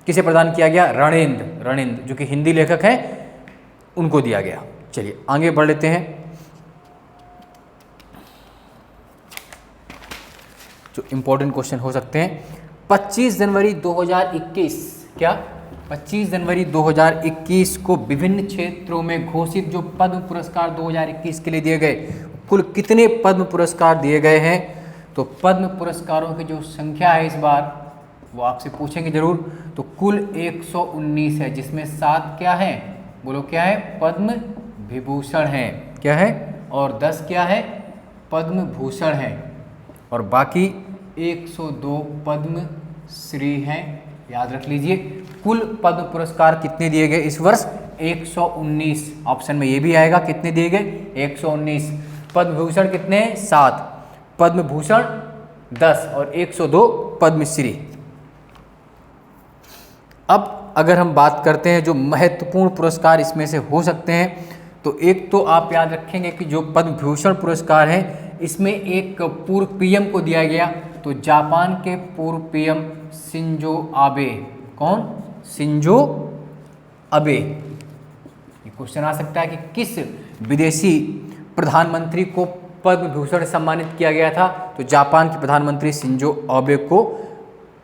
किसे प्रदान किया गया? रणेंद्र, जो कि हिंदी लेखक हैं, उनको दिया गया। चलिए आगे बढ़ लेते हैं। जो इंपॉर्टेंट क्वेश्चन हो सकते हैं, 25 जनवरी 2021, क्या? 25 जनवरी 2021 को विभिन्न क्षेत्रों में घोषित जो पद्म पुरस्कार 2021 के लिए दिए गए, कुल कितने पद्म पुरस्कार दिए गए हैं? तो पद्म पुरस्कारों की जो संख्या है इस बार वो आपसे पूछेंगे जरूर। तो कुल 119 है, जिसमें 7 क्या है? बोलो क्या है? पद्म विभूषण है, क्या है? और 10 क्या है? पद्म भूषण है, और बाकी 102 पद्म श्री हैं, याद रख लीजिए। कुल पद्म पुरस्कार कितने दिए गए इस वर्ष? 119। ऑप्शन में ये भी आएगा, कितने दिए गए? 119। पद्म भूषण कितने? 7, पद्म भूषण 10 और 102 पद्मश्री। अब अगर हम बात करते हैं जो महत्वपूर्ण पुरस्कार इसमें से हो सकते हैं, तो एक तो आप याद रखेंगे कि जो पद्म भूषण पुरस्कार है, इसमें एक पूर्व पीएम को दिया गया। तो जापान के पूर्व पीएम शिंजो आबे, कौन? Shinzo Abe. ये क्वेश्चन आ सकता है कि किस विदेशी प्रधानमंत्री को पद्म भूषण से सम्मानित किया गया था? तो जापान के प्रधानमंत्री शिंजो आबे को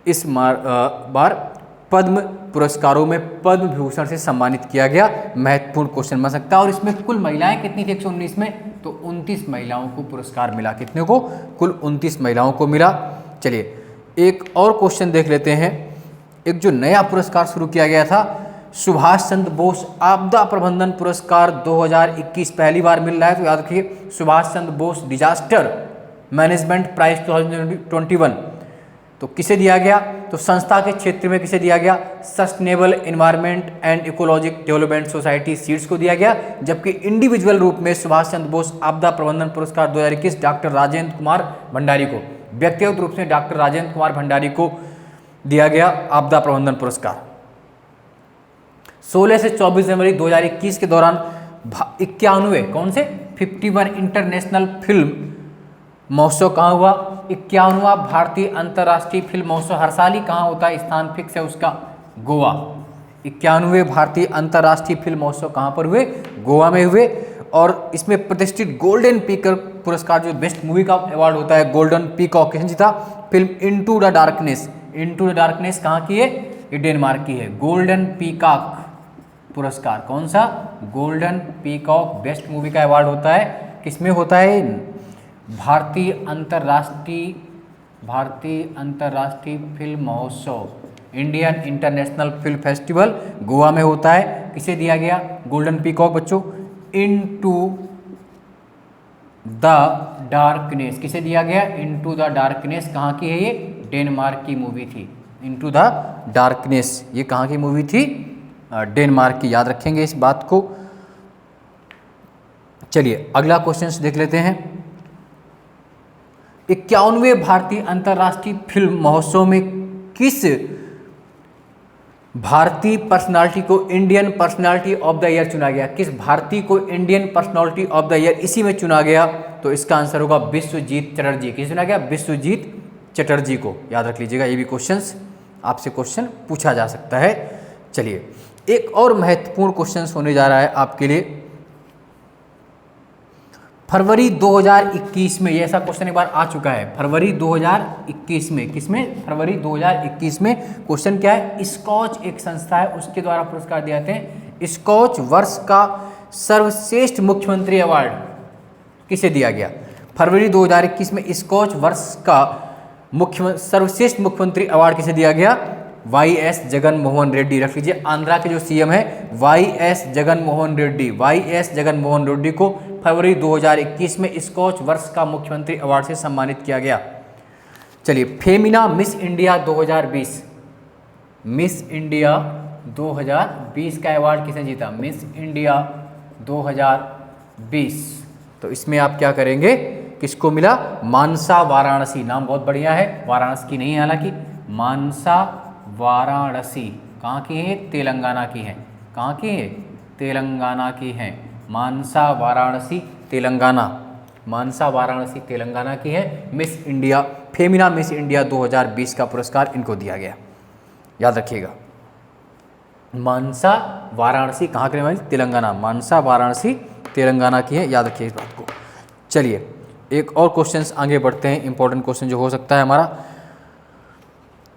इस बार पद्म पुरस्कारों में पद्म विभूषण से सम्मानित किया गया। महत्वपूर्ण क्वेश्चन बन सकता है। और इसमें कुल महिलाएं कितनी थी 119 में? तो 29 महिलाओं को पुरस्कार मिला। कितने को? कुल 29 महिलाओं को मिला। चलिए एक और क्वेश्चन देख लेते हैं। एक जो नया पुरस्कार शुरू किया गया था, सुभाष चंद्र बोस आपदा प्रबंधन पुरस्कार 2021 पहली बार मिल रहा है। तो याद रखिए, Subhash Chandra Bose disaster management prize 2021 तो किसे दिया गया? तो संस्था के क्षेत्र में किसे दिया गया? Sustainable environment and ecologic development society seeds को दिया गया। जबकि इंडिविजुअल रूप में सुभाष चंद्र बोस आपदा प्रबंधन पुरस्कार 2021 डॉक्टर राजेंद्र कुमार भंडारी को, व्यक्तिगत रूप से डॉक्टर राजेंद्र कुमार भंडारी को दिया गया आपदा प्रबंधन पुरस्कार। 16 से 24 जनवरी 2021 के दौरान 51वें, कौन से? 51 इंटरनेशनल फिल्म महोत्सव कहाँ हुआ? 51वां भारतीय अंतर्राष्ट्रीय फिल्म महोत्सव हर साल ही कहाँ होता है? स्थान फिक्स है उसका, गोवा। 51वें भारतीय अंतर्राष्ट्रीय फिल्म महोत्सव कहाँ पर हुए? गोवा में हुए। और इसमें प्रतिष्ठित गोल्डन पीकॉक पुरस्कार, जो बेस्ट मूवी का अवार्ड होता है, गोल्डन पीकॉक किसने जीता? Film into the darkness. Into the darkness कहाँ की है? ये डेनमार्क की है। गोल्डन पीकॉक पुरस्कार, कौन सा? गोल्डन पीकॉक बेस्ट मूवी का अवार्ड होता है। किसमें होता है? भारतीय अंतर्राष्ट्रीय फिल्म महोत्सव Indian international film festival Goa में होता है। किसे दिया गया? गोल्डन पीकॉक बच्चों। इनटू द डार्कनेस किसे दिया गया? इनटू द डार्कनेस कहाँ की है? ये डेनमार्क की मूवी थी। इनटू द डार्कनेस ये कहाँ की मूवी थी? डेनमार्क की। याद रखेंगे इस बात को। चलिए अगला क्वेश्चन देख लेते हैं। 51वें भारतीय अंतर्राष्ट्रीय फिल्म महोत्सव में किस भारतीय पर्सनालिटी को Indian personality of the year चुना गया? किस भारतीय को Indian personality of the year इसी में चुना गया? तो इसका आंसर होगा विश्वजीत चटर्जी। किसे चुना गया? विश्वजीत चटर्जी को। याद रख लीजिएगा, ये भी क्वेश्चंस आपसे क्वेश्चन पूछा जा सकता है। चलिए एक और महत्वपूर्ण क्वेश्चन होने जा रहा है आपके लिए। फरवरी 2021 में, ये ऐसा क्वेश्चन एक बार आ चुका है, फरवरी 2021 में, किसमें? फरवरी 2021 में। क्वेश्चन क्या है? स्कॉच एक संस्था है, उसके द्वारा पुरस्कार दिए जाते हैं। स्कॉच वर्ष का सर्वश्रेष्ठ मुख्यमंत्री अवार्ड किसे दिया गया? फरवरी 2021 में स्कॉच वर्ष का सर्वश्रेष्ठ मुख्यमंत्री अवार्ड किसे दिया गया? वाई.एस. जगन मोहन रेड्डी। रख लीजिए, आंध्रा के जो सीएम है वाई.एस. जगन मोहन रेड्डी, वाई.एस. जगन मोहन रेड्डी को फरवरी 2021 में स्कॉच वर्ष का मुख्यमंत्री अवार्ड से सम्मानित किया गया। चलिए Femina miss India 2020, miss India 2020 का अवार्ड किसने जीता? Miss India 2020। तो इसमें आप क्या करेंगे? किसको मिला? मानसा वाराणसी। नाम बहुत बढ़िया है, वाराणसी की नहीं है हालांकि, मानसा वाराणसी कहाँ की है? तेलंगाना की है। कहाँ की है? तेलंगाना की है। मानसा वाराणसी तेलंगाना, मानसा वाराणसी तेलंगाना की है। Miss India, Femina miss India 2020 का पुरस्कार इनको दिया गया। याद रखिएगा, मानसा वाराणसी कहाँ के? तेलंगाना। मानसा वाराणसी तेलंगाना की है, याद रखिए इस बात को। चलिए एक और क्वेश्चन आगे बढ़ते हैं। इंपॉर्टेंट क्वेश्चन जो हो सकता है हमारा,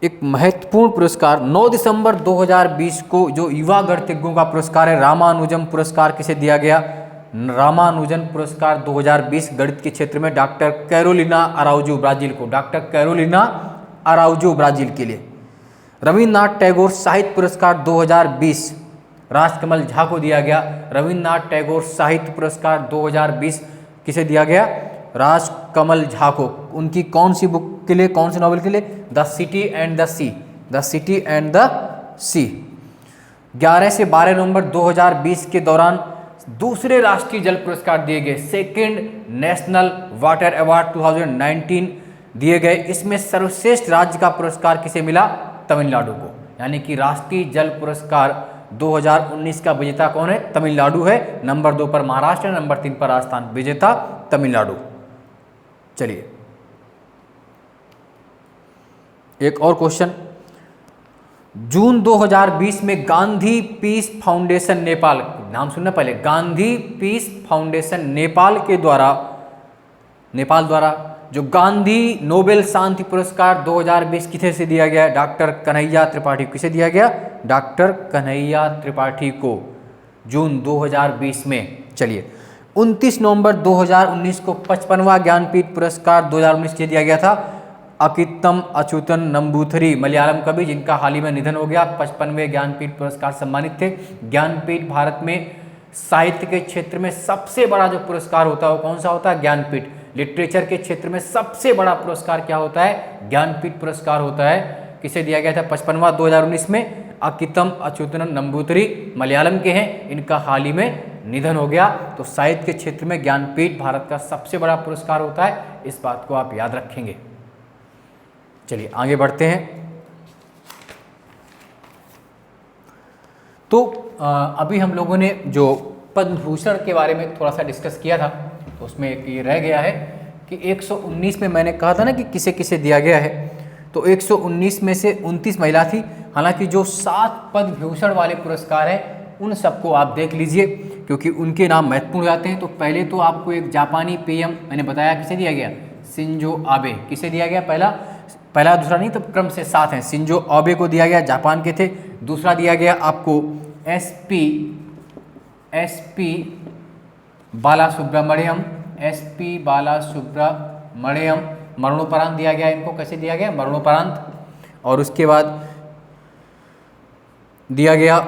एक महत्वपूर्ण पुरस्कार 9 दिसंबर 2020 को जो युवा गणितज्ञों का पुरस्कार है, रामानुजम पुरस्कार किसे दिया गया? रामानुजन पुरस्कार 2020 गणित के क्षेत्र में डॉक्टर कैरोलिना अराउजो ब्राजील को, डॉक्टर कैरोलिना अराउजो ब्राजील के लिए। रविन्द्रनाथ टैगोर साहित्य पुरस्कार 2020 राजकमल झा को दिया गया। रविन्द्रनाथ टैगोर साहित्य पुरस्कार 2020 किसे दिया गया? राजकमल झा को। उनकी कौन सी बुक के लिए, कौन से नॉवल के लिए? The city and the sea, the city and the sea. 11 से 12 नवंबर 2020 के दौरान दूसरे राष्ट्रीय जल पुरस्कार दिए गए, सेकेंड नेशनल वाटर अवार्ड 2019 दिए गए। इसमें सर्वश्रेष्ठ राज्य का पुरस्कार किसे मिला? तमिलनाडु को। यानी कि राष्ट्रीय जल पुरस्कार 2019 का विजेता कौन है? तमिलनाडु है। नंबर 2 पर महाराष्ट्र, नंबर 3 पर राजस्थान, विजेता तमिलनाडु। चलिए एक और क्वेश्चन, जून 2020 में गांधी पीस फाउंडेशन नेपाल, नाम सुनना पहले, गांधी पीस फाउंडेशन नेपाल द्वारा जो गांधी नोबेल शांति पुरस्कार 2020 किसे से दिया गया? डॉक्टर कन्हैया त्रिपाठी। किसे दिया गया? डॉक्टर कन्हैया त्रिपाठी को, जून 2020 में। चलिए 29 नवंबर 2019 को 55वां ज्ञानपीठ पुरस्कार 2019 से दिया गया था अकित्तम अच्युतन नंबूथरी, मलयालम कवि, जिनका हाल ही में निधन हो गया। 55वें ज्ञानपीठ पुरस्कार सम्मानित थे। ज्ञानपीठ भारत में साहित्य के क्षेत्र में सबसे बड़ा जो पुरस्कार होता है वो कौन सा होता है? ज्ञानपीठ। लिटरेचर के क्षेत्र में सबसे बड़ा पुरस्कार क्या होता है? ज्ञानपीठ पुरस्कार होता है। किसे दिया गया था? 55वां 2019 में अकित्तम अच्युतन नंबूथरी, मलयालम के हैं, इनका हाल ही में निधन हो गया। तो साहित्य के क्षेत्र में ज्ञानपीठ भारत का सबसे बड़ा पुरस्कार होता है, इस बात को आप याद रखेंगे। चलिए आगे बढ़ते हैं। तो अभी हम लोगों ने जो पद्म भूषण के बारे में थोड़ा सा डिस्कस किया था, तो उसमें ये रह गया है कि 119 में मैंने कहा था ना कि किसे किसे दिया गया है, तो 119 में से 29 महिला थी। हालांकि जो 7 पद्म भूषण वाले पुरस्कार हैं उन सबको आप देख लीजिए क्योंकि उनके नाम महत्वपूर्ण जाते हैं। तो पहले तो आपको एक जापानी पीएम मैंने बताया किसे दिया गया? Shinzo Abe. किसे दिया गया? पहला दूसरा नहीं, तो क्रम से 7 हैं। शिंजो आबे को दिया गया, जापान के थे। दूसरा दिया गया आपको एसपी बालासुब्रमण्यम, एसपी बालासुब्रमण्यम, मरणोपरांत दिया गया इनको। कैसे दिया गया? मरणोपरांत। और उसके बाद दिया गया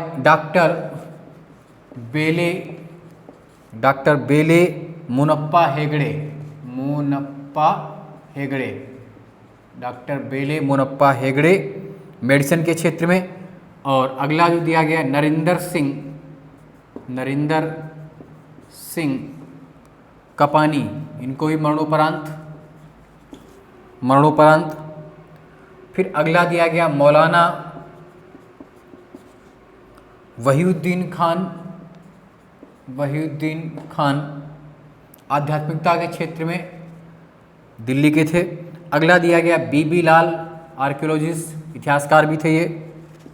doctor Belle Munappa Hegde, doctor Belle Munappa Hegde medicine के क्षेत्र में। और अगला जो दिया गया नरेंद्र सिंह कपानी, इनको भी मरणोपरांत। फिर अगला दिया गया मौलाना वहीउद्दीन खान आध्यात्मिकता के क्षेत्र में, दिल्ली के थे। अगला दिया गया बीबी लाल, आर्कियोलॉजिस्ट, इतिहासकार भी थे ये,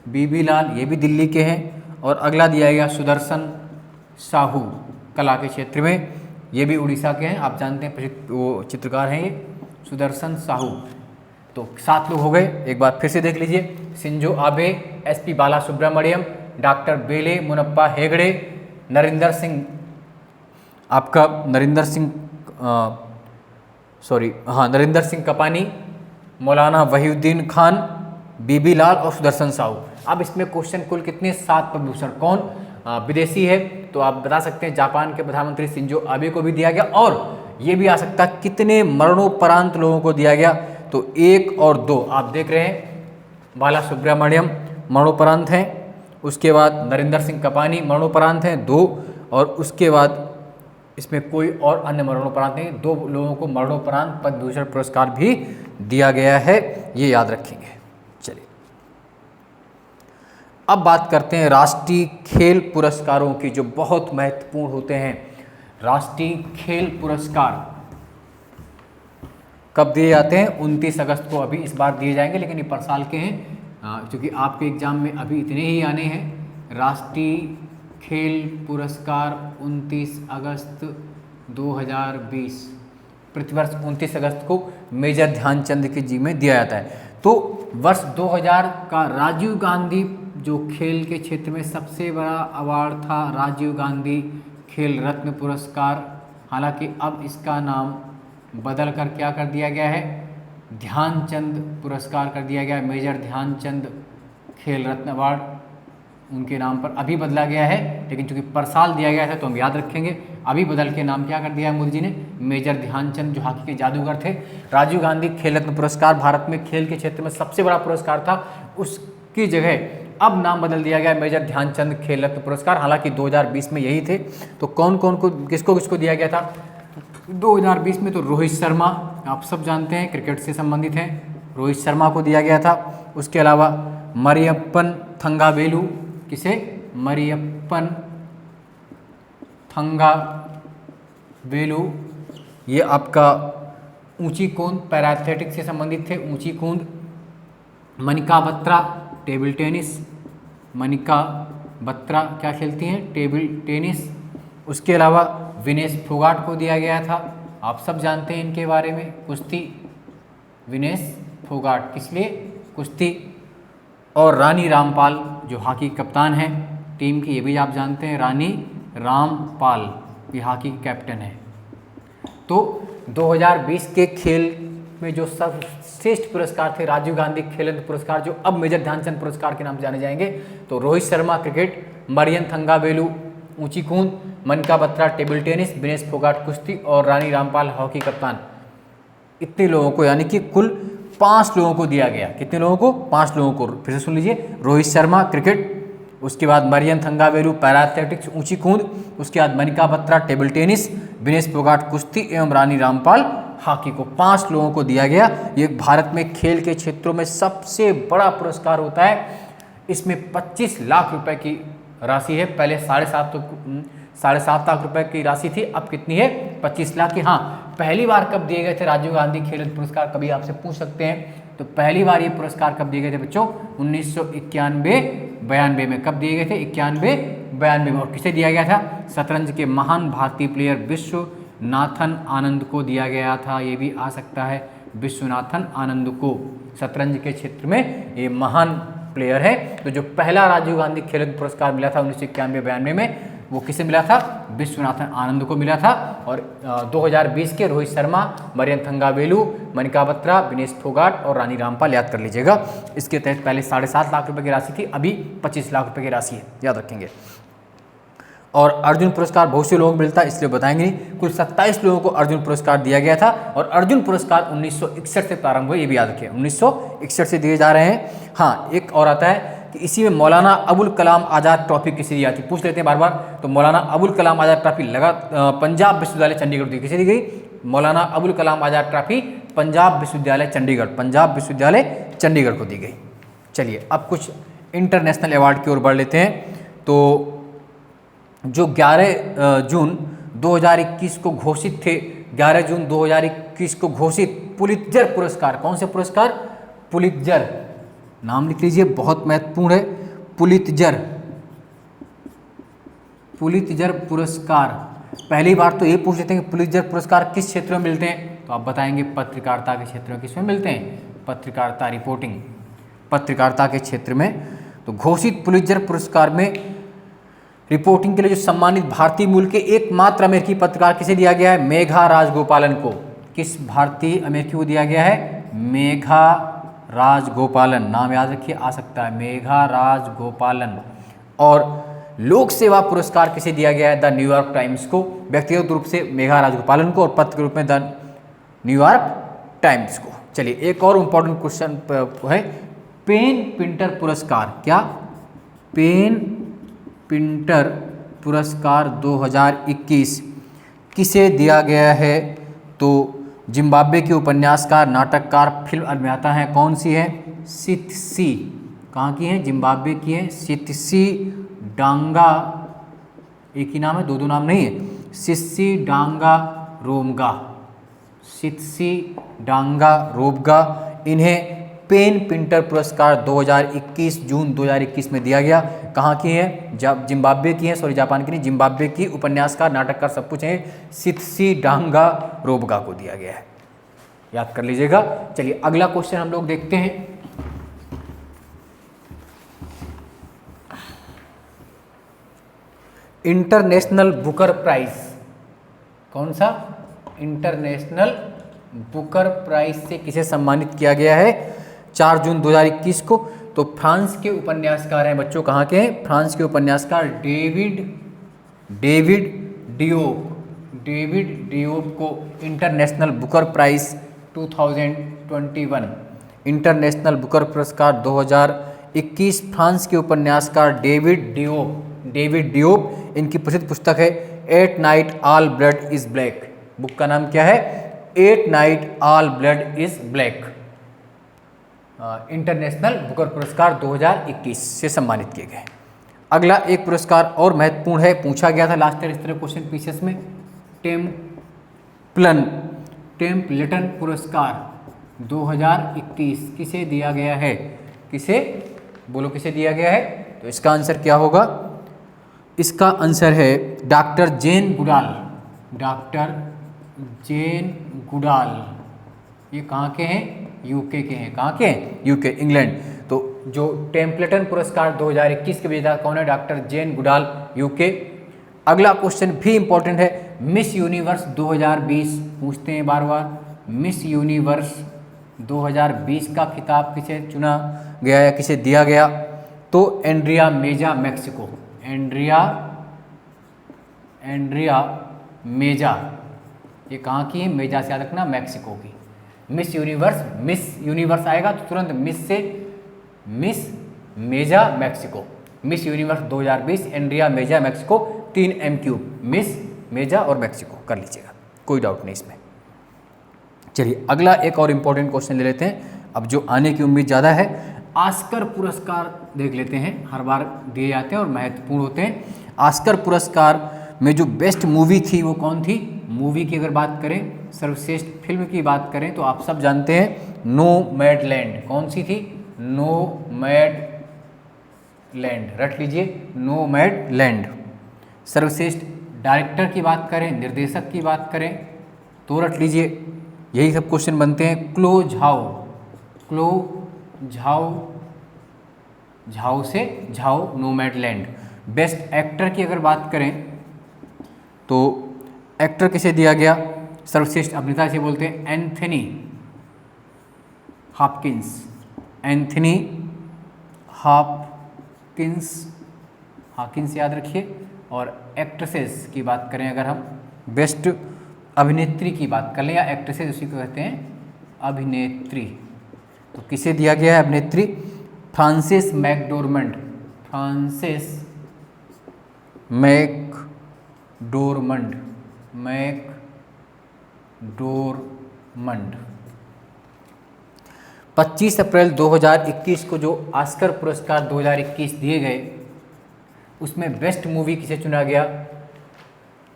बीबी लाल, ये भी दिल्ली के हैं। और अगला दिया गया सुदर्शन साहू, कला के क्षेत्र में, ये भी उड़ीसा के हैं, आप जानते हैं प्रसिद्ध वो चित्रकार हैं ये, सुदर्शन साहू। तो 7 लोग हो गए, एक बार फिर से देख लीजिए। Shinzo Abe, SP Balasubrahmanyam, doctor Belle Munappa Hegde, Narendra Singh Kapany, मौलाना वहीउद्दीन खान, बीबी लाल और सुदर्शन साहू। अब इसमें क्वेश्चन कुल कितने, 7 पद्मभूषण। कौन विदेशी है तो आप बता सकते हैं, जापान के प्रधानमंत्री शिंजो आबे को भी दिया गया। और ये भी आ सकता है कितने मरणोपरांत लोगों को दिया गया, तो 1 और 2 आप देख रहे हैं। बालासुब्रमण्यम मरणोपरांत हैं, उसके बाद नरेंद्र सिंह कपानी मरणोपरांत हैं 2, और उसके बाद इसमें कोई और अन्य मरणोपरांत नहीं, 2 लोगों को मरणोपरांत पद्मभूषण पुरस्कार भी दिया गया है, ये याद रखेंगे। चलिए अब बात करते हैं राष्ट्रीय खेल पुरस्कारों की, जो बहुत महत्वपूर्ण होते हैं। राष्ट्रीय खेल पुरस्कार कब दिए जाते हैं, 29 अगस्त को अभी इस बार दिए जाएंगे, लेकिन ये पर साल के हैं, क्योंकि आपके एग्जाम में अभी इतने ही आने हैं। राष्ट्रीय खेल पुरस्कार 29 अगस्त 2020, प्रतिवर्ष 29 अगस्त को मेजर ध्यानचंद के जी में दिया जाता है। तो वर्ष 2000 का राजीव गांधी जो खेल के क्षेत्र में सबसे बड़ा अवार्ड था, राजीव गांधी खेल रत्न पुरस्कार, हालांकि अब इसका नाम बदल कर क्या कर दिया गया है, ध्यानचंद पुरस्कार कर दिया गया है। मेजर ध्यानचंद खेल रत्न अवार्ड उनके नाम पर अभी बदला गया है, लेकिन चूंकि पर साल दिया गया था तो हम याद रखेंगे। अभी बदल के नाम क्या कर दिया है मोदी जी ने, मेजर ध्यानचंद, जो हॉकी के जादूगर थे। राजीव गांधी खेल रत्न पुरस्कार भारत में खेल के क्षेत्र में सबसे बड़ा पुरस्कार था, उसकी जगह अब नाम बदल दिया गया मेजर ध्यानचंद खेल रत्न पुरस्कार। हालांकि 2020 में यही थे। तो कौन कौन को किसको दिया गया था 2020 में, तो रोहित शर्मा, आप सब जानते हैं क्रिकेट से संबंधित हैं, रोहित शर्मा को दिया गया था। उसके अलावा मरियप्पन थंगावेलु, किसे, मरियप्पन थंगावेलु, ये आपका ऊंची कूंद पैराथलेटिक्स से संबंधित थे, ऊंची कूंद। मनिका बत्रा टेबल टेनिस, मनिका बत्रा क्या खेलती हैं, टेबल टेनिस। उसके अलावा विनेश फोगाट को दिया गया था, आप सब जानते हैं इनके बारे में, कुश्ती, विनेश फोगाट, किस लिए, कुश्ती। और रानी रामपाल जो हॉकी कप्तान हैं टीम की, ये भी आप जानते हैं, रानी रामपाल ये हॉकी की कैप्टन है। तो 2020 के खेल में जो सर्वश्रेष्ठ पुरस्कार थे राजीव गांधी खेल रत्न पुरस्कार, जो अब मेजर ध्यानचंद पुरस्कार के नाम से जाने जाएंगे। तो रोहित शर्मा क्रिकेट, मरियन थंगावेलु ऊंची कूंद, मनिका बत्रा टेबल टेनिस, विनेश फोगाट कुश्ती और रानी रामपाल हॉकी कप्तान, इतने लोगों को, यानी कि कुल 5 लोगों को दिया गया। कितने लोगों को, 5 लोगों को। फिर से सुन लीजिए, रोहित शर्मा क्रिकेट, उसके बाद मरियन थंगावेलु पैराथलेटिक्स ऊंची कूंद, उसके बाद मनिका बत्रा टेबल टेनिस, विनेश फोगाट कुश्ती एवं रानी रामपाल हॉकी को 5 लोगों को दिया गया। ये भारत में खेल के क्षेत्रों में सबसे बड़ा पुरस्कार होता है। इसमें 25 लाख रुपए की राशि है, पहले 7.5 लाख रुपए की राशि थी, अब कितनी है, 25 लाख की। हाँ, पहली बार कब दिए गए थे राजीव गांधी खेल रत्न पुरस्कार, कभी आपसे पूछ सकते हैं। तो पहली बार ये पुरस्कार कब दिए गए थे बच्चों, 1991-92 में। कब दिए गए थे, 91-92 में। और किसे दिया गया था, शतरंज के महान भारतीय प्लेयर विश्वनाथन आनंद को दिया गया था। ये भी आ सकता है, विश्वनाथन आनंद को, शतरंज के क्षेत्र में ये महान प्लेयर है। तो जो पहला राजीव गांधी खेल रत्न पुरस्कार मिला था 1991-92 में, वो किसे मिला था? विश्वनाथन आनंद को मिला था। और 2020 के रोहित शर्मा, मरियन थंगावेलु, मनिका बत्रा, विनेश फोगाट और रानी रामपाल, याद कर लीजिएगा। इसके तहत पहले 7.5 लाख रुपए की राशि थी, अभी 25 लाख रुपए की राशि है, याद रखेंगे। और अर्जुन पुरस्कार बहुत से लोगों को मिलता है, इसलिए बताएंगे नहीं। कुल 27 लोगों को अर्जुन पुरस्कार दिया गया था और अर्जुन पुरस्कार 1961 से प्रारंभ हुए, ये भी याद रखिए, 1961 से दिए जा रहे हैं। हाँ, एक और आता है कि इसी में मौलाना अबुल कलाम आज़ाद ट्रॉफी किसे दी जाती है, पूछ लेते हैं बार बार। तो मौलाना अबुल कलाम आज़ाद ट्रॉफी पंजाब विश्वविद्यालय चंडीगढ़ दी, किसे दी गई? मौलाना अबुल कलाम आज़ाद ट्रॉफी पंजाब विश्वविद्यालय चंडीगढ़, पंजाब विश्वविद्यालय चंडीगढ़ को दी गई। चलिए अब कुछ इंटरनेशनल अवार्ड की ओर बढ़ लेते हैं। तो जो 11 जून 2021 को घोषित थे, 11 जून 2021 को घोषित पुलित्जर पुरस्कार, कौन से पुरस्कार? पुलित्जर, नाम लिख लीजिए, बहुत महत्वपूर्ण है। पुलित्जर, पुलित्जर पुरस्कार। पहली बार तो ये पूछ लेते हैं कि पुलित्जर पुरस्कार किस क्षेत्र में मिलते हैं, तो आप बताएंगे पत्रकारिता के क्षेत्र में। किसमें मिलते हैं? पत्रकारिता, रिपोर्टिंग, पत्रकारिता के क्षेत्र में। तो घोषित पुलित्जर पुरस्कार में रिपोर्टिंग के लिए जो सम्मानित भारतीय मूल के एकमात्र अमेरिकी पत्रकार किसे दिया गया है? मेघा राजगोपालन को। किस भारतीय अमेरिकी को दिया गया है? मेघा राजगोपालन, नाम याद रखिए, आ सकता है, मेघा राजगोपालन। और लोक सेवा पुरस्कार किसे दिया गया है? द न्यूयॉर्क टाइम्स को, व्यक्तिगत रूप से मेघा राजगोपालन को और पत्र के रूप में द न्यूयॉर्क टाइम्स को। चलिए एक और इम्पोर्टेंट क्वेश्चन है, पेन पिंटर पुरस्कार। क्या? पेन पिंटर पुरस्कार 2021 किसे दिया गया है? तो जिम्बाब्वे के उपन्यासकार, नाटककार, फिल्म अभिनेता हैं, कौन सी है? सितसी। कहाँ की है? जिम्बाब्वे की है, सितसी डांगा, एक ही नाम है, दो नाम नहीं है, सितसी डांगा रोमगा, सितसी डांगा रोमगा। इन्हें पेन पिंटर पुरस्कार 2021 जून 2021 में दिया गया। कहाँ की है? जिम्बाब्वे की है, सॉरी जापान की नहीं, जिम्बाब्वे की उपन्यासकार, नाटककार, सब कुछ है, सितसी डांगा रोबगा को दिया गया है, याद कर लीजिएगा। चलिए अगला क्वेश्चन हम लोग देखते हैं। इंटरनेशनल बुकर प्राइज, कौन सा? इंटरनेशनल बुकर प्राइज से किसे सम्मानित किया गया है 4 जून 2021 को? तो फ्रांस के उपन्यासकार हैं बच्चों, कहाँ के हैं? फ्रांस के उपन्यासकार डेविड डियोप को International Booker Prize 2021, International Booker पुरस्कार 2021 फ्रांस के उपन्यासकार डेविड डियोप। इनकी प्रसिद्ध पुस्तक है at night all blood is black. Book का नाम क्या है? At night all blood is black. International Booker पुरस्कार 2021 से सम्मानित किए गए। अगला एक पुरस्कार और महत्वपूर्ण है, पूछा गया था लास्ट ईयर इस तरह क्वेश्चन पीसीएस में, टेम्पलेटन पुरस्कार 2021 किसे दिया गया है? किसे? बोलो किसे दिया गया है? तो इसका आंसर क्या होगा? इसका आंसर है doctor Jane Goodall. Doctor Jane Goodall, ये कहाँ के हैं? यूके के हैं। कहाँ के हैं? UK, England. तो जो टेम्पलेटन पुरस्कार 2021 के विजेता कौन है? Doctor Jane Goodall, UK. अगला क्वेश्चन भी इंपॉर्टेंट है, मिस यूनिवर्स 2020 पूछते हैं बार बार। मिस यूनिवर्स 2020 का खिताब किसे चुना गया या किसे दिया गया? तो एंड्रिया मेजा, मैक्सिको। एंड्रिया मेजा, ये कहाँ की है? मेजा से याद रखना, मैक्सिको की। मिस यूनिवर्स आएगा तो तुरंत मिस मेजा मैक्सिको, मिस यूनिवर्स 2020 एंड्रिया मेजा मैक्सिको, 3 MQ, मिस मेजा और मैक्सिको कर लीजिएगा, कोई डाउट नहीं इसमें। चलिए अगला एक और इम्पोर्टेंट क्वेश्चन ले लेते हैं, अब जो आने की उम्मीद ज़्यादा है। ऑस्कर पुरस्कार देख लेते हैं, हर बार दिए जाते हैं और महत्वपूर्ण होते हैं। ऑस्कर पुरस्कार में जो बेस्ट मूवी थी वो कौन थी? मूवी की अगर बात करें, सर्वश्रेष्ठ फिल्म की बात करें तो आप सब जानते हैं नोमैडलैंड। कौन सी थी? नोमैडलैंड, रट लीजिए, नोमैडलैंड। सर्वश्रेष्ठ डायरेक्टर की बात करें, निर्देशक की बात करें तो रट लीजिए, यही सब क्वेश्चन बनते हैं। क्लो झाओ से झाओ, नोमैडलैंड। बेस्ट एक्टर की अगर बात करें तो एक्टर किसे दिया गया, सर्वश्रेष्ठ अभिनेता इसे बोलते हैं Anthony Hopkins, Anthony Hopkins, Hawkins याद रखिए। और एक्ट्रेसेस की बात करें अगर हम, बेस्ट अभिनेत्री की बात कर लें या एक्ट्रेसेस उसी को कहते हैं अभिनेत्री, तो किसे दिया गया है अभिनेत्री, फ्रांसिस मैकडोरमंड, फ्रांसिस मैकडोरमंड, मैकडोरमंड। 25 अप्रैल 2021 को जो ऑस्कर पुरस्कार 2021 दिए गए उसमें बेस्ट मूवी किसे चुना गया,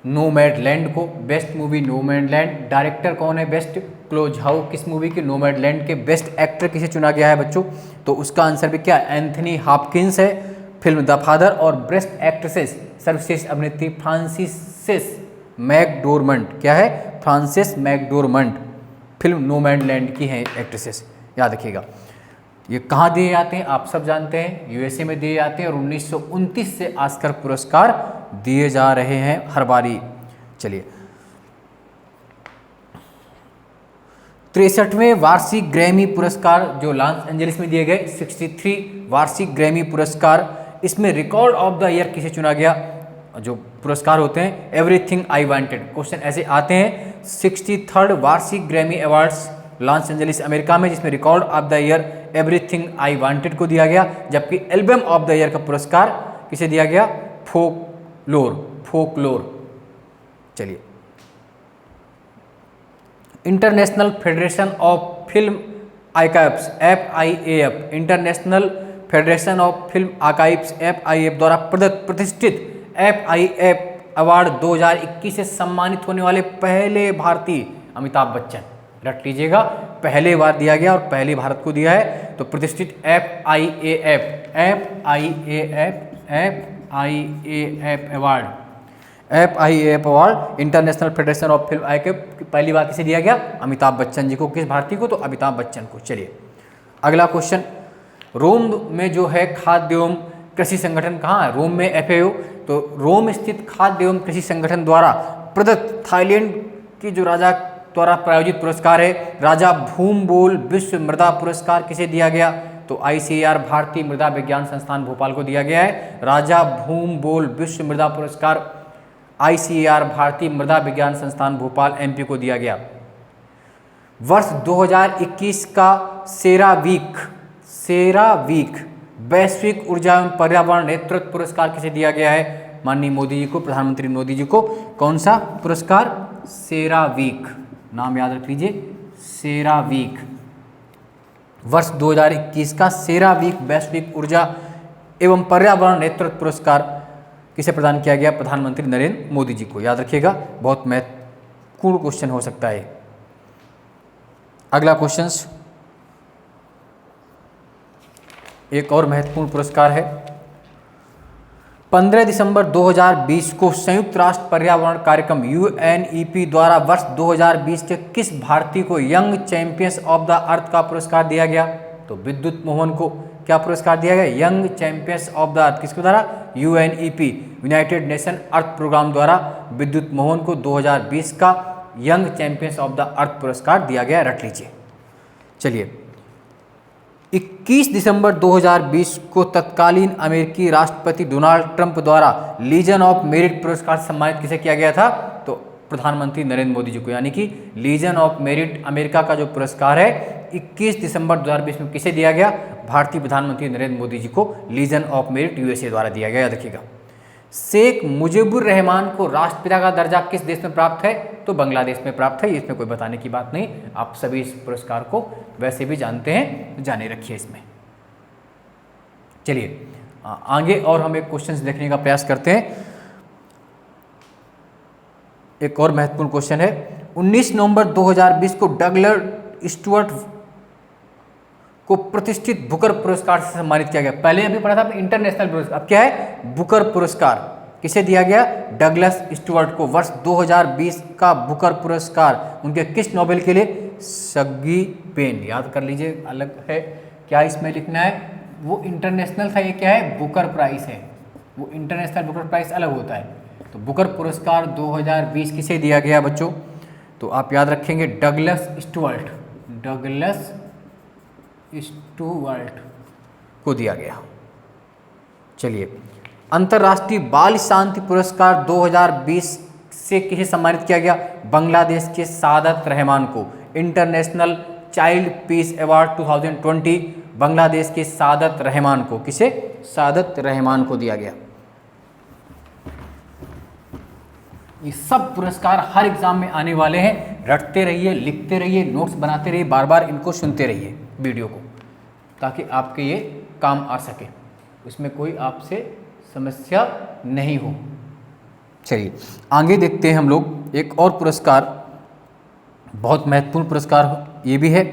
नोमैडलैंड को, बेस्ट मूवी नोमैडलैंड। डायरेक्टर कौन है, बेस्ट क्लोज हाउ, किस मूवी के, नोमैडलैंड के। बेस्ट एक्टर किसे चुना गया है बच्चों, तो उसका आंसर भी क्या, एंथनी हॉपकिंस है, फिल्म द फादर। और बेस्ट एक्ट्रेसेस, सर्वश्रेष्ठ अभिनेत्री फ्रांसिस मैकडोरमंड, क्या है, फ्रांसिस मैकडोरमंड, फिल्म नोमैडलैंड की है एक्ट्रेसेस, याद रखिएगा। ये कहाँ दिए जाते हैं आप सब जानते हैं, यूएसए में दिए जाते हैं और 1929 से ऑस्कर पुरस्कार दिए जा रहे हैं हर बारी। चलिए 63वें वार्षिक ग्रैमी पुरस्कार जो लॉस एंजलिस में दिए गए, 63 वार्षिक ग्रैमी पुरस्कार, इसमें रिकॉर्ड ऑफ द ईयर किसे चुना गया, जो पुरस्कार होते हैं एवरीथिंग आई वांटेड, क्वेश्चन ऐसे आते हैं। 63rd वार्षिक Grammy awards Los Angeles America में, जिसमें record of the year everything I wanted को दिया गया, जबकि एल्बम ऑफ द ईयर का पुरस्कार किसे दिया गया, फोकलोर। चलिए international federation of film archives FIAF, international federation of film archives FIAF द्वारा प्रतिष्ठित FIAF अवार्ड 2021 से सम्मानित होने वाले पहले भारतीय अमिताभ बच्चन, रट लीजिएगा, पहले बार दिया गया और पहले भारत को दिया है। तो प्रतिष्ठित FIAF award, international federation of film archive, पहली बार किसे दिया गया, अमिताभ बच्चन जी को। किस भारतीय को, तो अमिताभ बच्चन को। चलिए अगला क्वेश्चन, रोम में जो है खाद्य एवं कृषि संगठन कहाँ है, रोम में FAO, तो रोम स्थित खाद्य एवं कृषि संगठन द्वारा प्रदत्त थाईलैंड की जो राजा द्वारा प्रायोजित पुरस्कार है, राजा भूमबोल विश्व मृदा पुरस्कार किसे दिया गया, तो ICAR भारतीय मृदा विज्ञान संस्थान भोपाल को दिया गया है। राजा भूमबोल विश्व मृदा पुरस्कार ICAR भारतीय मृदा विज्ञान संस्थान भोपाल MP को दिया गया। वर्ष 2021 का सेरावीक वैश्विक ऊर्जा एवं पर्यावरण नेतृत्व पुरस्कार किसे दिया गया है, माननीय मोदी जी को, प्रधानमंत्री मोदी जी को। कौन सा पुरस्कार, सेरावीक, नाम याद रख लीजिए, सेरावीक। वर्ष 2021 का सेरावीक वैश्विक ऊर्जा एवं पर्यावरण नेतृत्व पुरस्कार किसे प्रदान किया गया, प्रधानमंत्री नरेंद्र मोदी जी को, याद रखिएगा, बहुत महत्वपूर्ण क्वेश्चन हो सकता है। अगला क्वेश्चन, एक और महत्वपूर्ण पुरस्कार है। 15 दिसंबर 2020 को संयुक्त राष्ट्र पर्यावरण कार्यक्रम UNEP द्वारा वर्ष 2020 के किस भारतीय को young champions of the earth का पुरस्कार दिया गया, तो विद्युत मोहन को क्या पुरस्कार दिया गया, young champions of the earth, किसके द्वारा, UNEP यूनाइटेड नेशन अर्थ प्रोग्राम द्वारा विद्युत मोहन को 2020 का young champions of the earth पुरस्कार दिया गया, रट लीजिए। चलिए 21 दिसंबर 2020 को तत्कालीन अमेरिकी राष्ट्रपति डोनाल्ड ट्रंप द्वारा लीजन ऑफ मेरिट पुरस्कार सम्मानित किसे किया गया था, तो प्रधानमंत्री नरेंद्र मोदी जी को, यानी कि लीजन ऑफ मेरिट अमेरिका का जो पुरस्कार है 21 दिसंबर 2020 में किसे दिया गया, भारतीय प्रधानमंत्री नरेंद्र मोदी जी को लीजन ऑफ मेरिट USA द्वारा दिया गया। देखिएगा, शेख मुजीबुर रहमान को राष्ट्रपिता का दर्जा किस देश में प्राप्त है, तो बांग्लादेश में प्राप्त है। इसमें कोई बताने की बात नहीं, आप सभी इस पुरस्कार को वैसे भी जानते हैं, जाने रखिए इसमें। चलिए आगे और हम एक क्वेश्चन देखने का प्रयास करते हैं। एक और महत्वपूर्ण क्वेश्चन है, 19 नवंबर 2020 को डगलस स्टुअर्ट को प्रतिष्ठित बुकर पुरस्कार से सम्मानित किया गया। पहले अभी पढ़ा था इंटरनेशनल पुरस्कार, अब क्या है, बुकर पुरस्कार किसे दिया गया, डगलस स्टुअर्ट को। वर्ष 2020 का बुकर पुरस्कार उनके किस नोबेल के लिए, सगी पेन, याद कर लीजिए, अलग है क्या इसमें लिखना है, वो इंटरनेशनल था, ये क्या है, बुकर प्राइज है, वो इंटरनेशनल बुकर प्राइज़ अलग होता है। तो बुकर पुरस्कार 2020 किसे दिया गया बच्चों? तो आप याद रखेंगे डगलस स्टुअर्ट, डगलस स्टुअर्ट को दिया गया। चलिए, अंतर्राष्ट्रीय बाल शांति पुरस्कार 2020 से किसे सम्मानित किया गया? बांग्लादेश के सादत रहमान को। International child peace award 2020 Bangladesh के सादत रहमान को, किसे? सादत रहमान को दिया गया। ये सब पुरस्कार हर एग्जाम में आने वाले हैं, रटते रहिए, लिखते रहिए, नोट्स बनाते रहिए, बार बार इनको सुनते रहिए वीडियो को, ताकि आपके ये काम आ सके, इसमें कोई आपसे समस्या नहीं हो। चलिए आगे देखते हैं हम लोग एक और पुरस्कार, बहुत महत्वपूर्ण पुरस्कार ये भी है।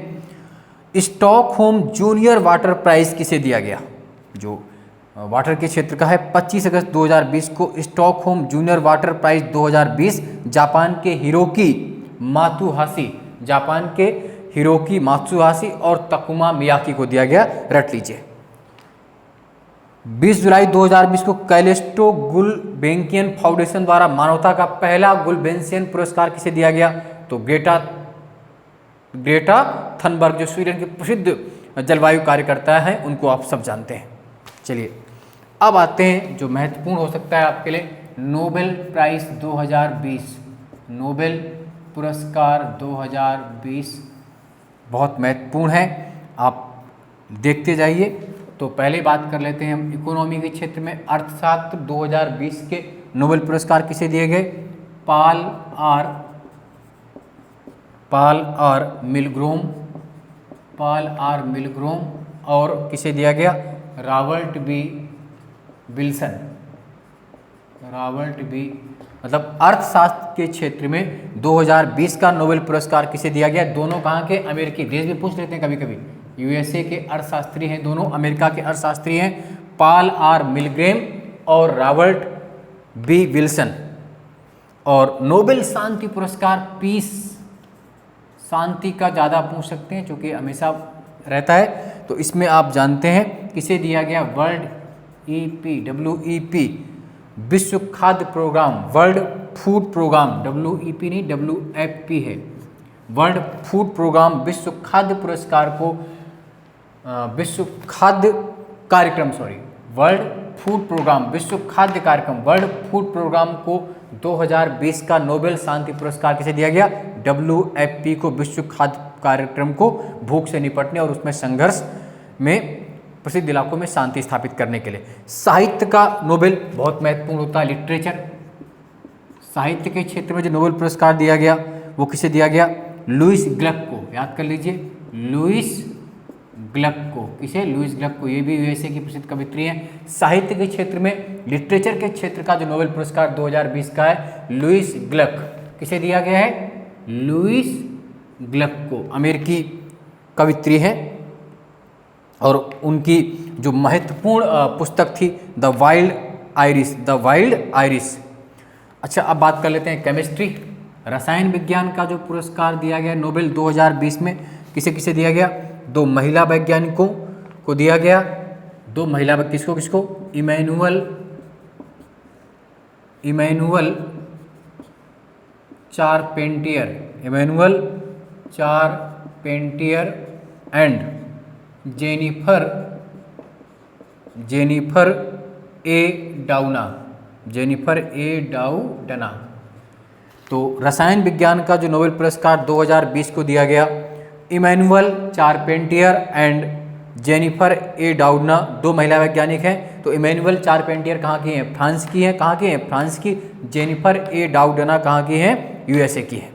स्टॉकहोम जूनियर वाटर प्राइज़ किसे दिया गया? जो वाटर के क्षेत्र का है। 25 अगस्त 2020 को Stockholm Junior Water Prize 2020 Japan के हिरोकी मात्सुहाशी, जापान के हिरोकी मात्सुहाशी और तकुमा मियाकी को दिया गया, रट लीजिए। 20 जुलाई 2020 को कैलिस्टो गुलबेंकियन फाउंडेशन द्वारा मानवता का पहला गुलबेंकियन पुरस्कार किसे दिया गया? तो ग्रेटा थनबर्ग, जो स्वीडन के प्रसिद्ध जलवायु कार्यकर्ता हैं, उनको आप सब जानते हैं। चलिए अब आते हैं जो महत्वपूर्ण हो सकता है आपके लिए, नोबेल प्राइज़ 2020, नोबेल पुरस्कार 2020 बहुत महत्वपूर्ण है, आप देखते जाइए। तो पहले बात कर लेते हैं हम इकोनॉमी के क्षेत्र में। अर्थशास्त्र 2020 के नोबेल पुरस्कार किसे दिए गए? पाल आर मिलग्रोम और किसे दिया गया? रॉबर्ट बी विल्सन, मतलब अर्थशास्त्र के क्षेत्र में 2020 का नोबेल पुरस्कार किसे दिया गया? दोनों कहाँ के? अमेरिकी। देश भी पूछ लेते हैं कभी कभी। यूएसए के अर्थशास्त्री हैं दोनों, अमेरिका के अर्थशास्त्री हैं, पाल आर मिलग्रोम और रॉबर्ट बी विल्सन। और नोबेल शांति पुरस्कार पीस, शांति का ज़्यादा पूछ सकते हैं क्योंकि हमेशा रहता है, तो इसमें आप जानते हैं किसे दिया गया? वर्ल्ड WEP विश्व खाद्य Programme, World Food Programme, WEP नहीं WFP है, वर्ल्ड फूड प्रोग्राम विश्व खाद्य पुरस्कार को विश्व खाद्य कार्यक्रम वर्ल्ड फूड प्रोग्राम विश्व खाद्य कार्यक्रम, वर्ल्ड फूड प्रोग्राम को 2020 का नोबेल शांति पुरस्कार किसे दिया गया? WFP को, विश्व खाद्य कार्यक्रम को भूख से निपटने और उसमें संघर्ष में प्रसिद्ध इलाकों में शांति स्थापित करने के लिए। साहित्य का नोबेल बहुत महत्वपूर्ण होता है, लिटरेचर, साहित्य के क्षेत्र में जो नोबेल पुरस्कार दिया गया वो किसे दिया गया? लुईस ग्लक को, याद कर लीजिए, लुईस ग्लक को। किसे? लुईस ग्लक को। ये भी यूएसए की प्रसिद्ध कवित्री हैं। साहित्य के क्षेत्र में, लिटरेचर के क्षेत्र का जो नोबेल पुरस्कार 2020 का है, लुईस ग्लक, किसे दिया गया है? लुईस ग्लक को, अमेरिकी कवित्री हैं और उनकी जो महत्वपूर्ण पुस्तक थी द वाइल्ड आइरिस। अच्छा अब बात कर लेते हैं केमिस्ट्री, रसायन विज्ञान का जो पुरस्कार दिया गया नोबेल 2020 में किसे किसे दिया गया? 2 महिला वैज्ञानिकों को दिया गया। 2 महिला, किसको? इमैनुअल चारपेंटियर एंड जेनिफर ए डाउडना। तो रसायन विज्ञान का जो नोबेल पुरस्कार 2020 को दिया गया, इमैनुअल चारपेंटियर एंड जेनिफर ए डाउडना 2 महिला वैज्ञानिक हैं। तो इमैनुअल चारपेंटियर कहाँ की हैं? फ्रांस की हैं। कहाँ की हैं? फ्रांस की। जेनिफर ए डाउडना कहाँ की हैं? यूएसए की हैं।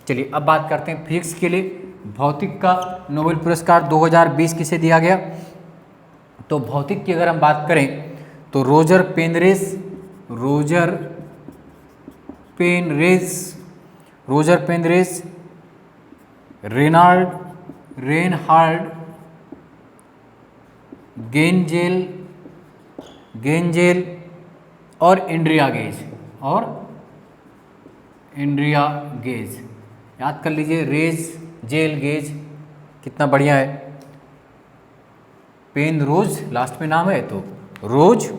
चलिए अब बात करते हैं फिजिक्स के लिए। भौतिक का नोबेल पुरस्कार 2020 किसे दिया गया? तो भौतिक की अगर हम बात करें तो रोजर पेनरेस, रेनहार्ड गेंजेल और इंड्रिया गेज, याद कर लीजिए। जेल गेज कितना बढ़िया है। पेन रोज लास्ट में नाम है, तो रोज